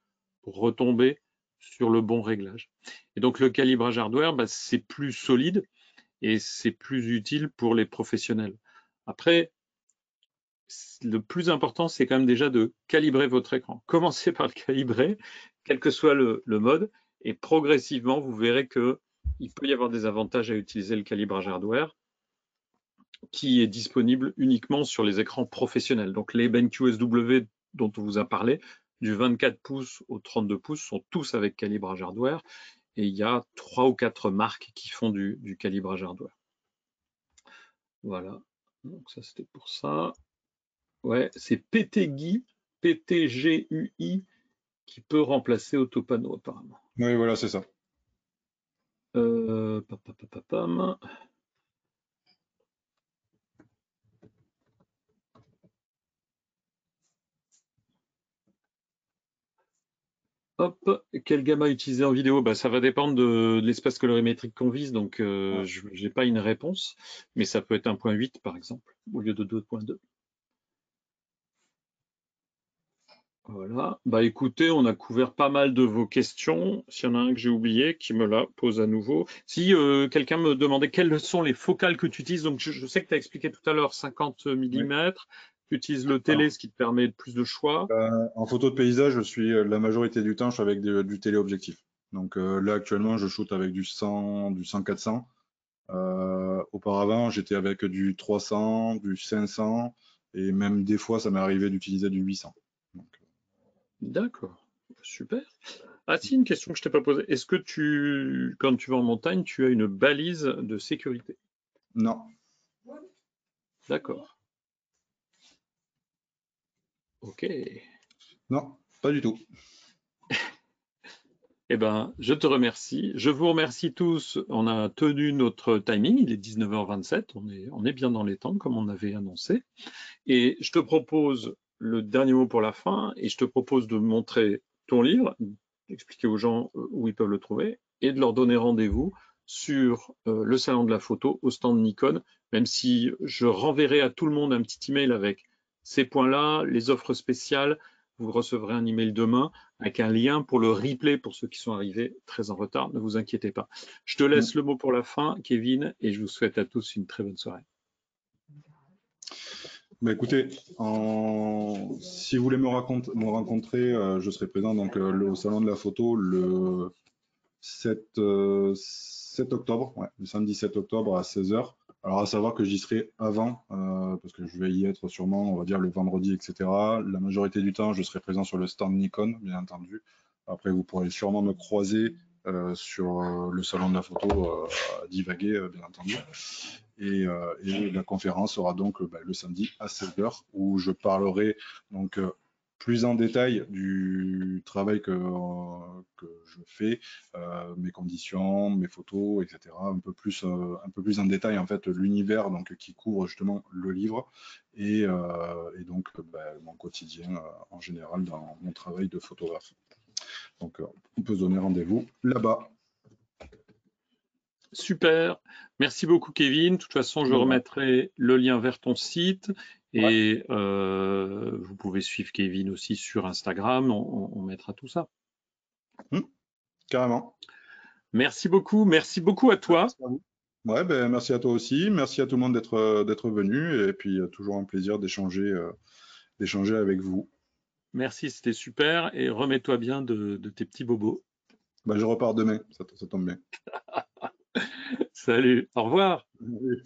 pour retomber sur le bon réglage. Et donc le calibrage hardware, c'est plus solide et c'est plus utile pour les professionnels. Après, le plus important, c'est quand même déjà de calibrer votre écran. Commencez par le calibrer, quel que soit le mode, et progressivement, vous verrez qu'il peut y avoir des avantages à utiliser le calibrage hardware qui est disponible uniquement sur les écrans professionnels. Donc les BenQ SW dont on vous a parlé, du 24 pouces au 32 pouces, sont tous avec calibrage hardware. Et il y a 3 ou 4 marques qui font du calibrage hardware. Voilà, donc ça c'était pour ça. Ouais, c'est PTGui, PTGUI, qui peut remplacer Autopano apparemment. Oui, voilà, c'est ça. Papapapam. Hop, quel gamma utiliser en vidéo? Ça va dépendre de l'espace colorimétrique qu'on vise, donc je n'ai pas une réponse, mais ça peut être 1.8 par exemple, au lieu de 2.2. Voilà. Écoutez, on a couvert pas mal de vos questions. S'il y en a un que j'ai oublié, qui me la pose à nouveau. Si quelqu'un me demandait quelles sont les focales que tu utilises, donc je sais que tu as expliqué tout à l'heure 50 Oui. mm, tu utilises le télé, Alors, ce qui te permet plus de choix. en photo de paysage, je suis la majorité du temps, je suis avec du téléobjectif. Donc là, actuellement, je shoote avec du 100, du 100-400. Auparavant, j'étais avec du 300, du 500, et même des fois, ça m'est arrivé d'utiliser du 800. Donc, D'accord, super. Ah si, une question que je t'ai pas posée. Est-ce que quand tu vas en montagne, tu as une balise de sécurité? non, D'accord. Ok. non, pas du tout. Eh ben, je te remercie. Je vous remercie tous. On a tenu notre timing. Il est 19h27. On est bien dans les temps, comme on avait annoncé. Et je te propose le dernier mot pour la fin. Et je te propose de montrer ton livre, d'expliquer aux gens où ils peuvent le trouver et de leur donner rendez-vous sur le salon de la photo au stand Nikon, même si je renverrai à tout le monde un petit email avec ces points-là, les offres spéciales. Vous recevrez un email demain avec un lien pour le replay pour ceux qui sont arrivés très en retard. Ne vous inquiétez pas. Je te laisse le mot pour la fin, Kevin, et je vous souhaite à tous une très bonne soirée. Écoutez, si vous voulez me rencontrer, je serai présent donc, au salon de la photo le 7 octobre, ouais, le samedi 7 octobre à 16h. Alors, à savoir que j'y serai avant, parce que je vais y être sûrement, on va dire, le vendredi, etc. La majorité du temps, je serai présent sur le stand Nikon, bien entendu. Après, vous pourrez sûrement me croiser sur le salon de la photo à divaguer, bien entendu. Et la conférence sera donc le samedi à 16h, où je parlerai donc plus en détail du travail que je fais, mes conditions, mes photos, etc. Un peu plus en détail en fait l'univers donc qui couvre justement le livre et donc mon quotidien en général dans mon travail de photographe. Donc on peut se donner rendez-vous là-bas. Super. Merci beaucoup, Kevin. De toute façon, je remettrai le lien vers ton site et vous pouvez suivre Kevin aussi sur Instagram. On mettra tout ça. Carrément. Merci beaucoup. Merci beaucoup à toi. Merci à vous. Ouais, merci à toi aussi. Merci à tout le monde d'être venu. Et puis, toujours un plaisir d'échanger avec vous. Merci, c'était super. Et remets-toi bien de tes petits bobos. Je repars demain, ça tombe bien. Salut, au revoir. Oui.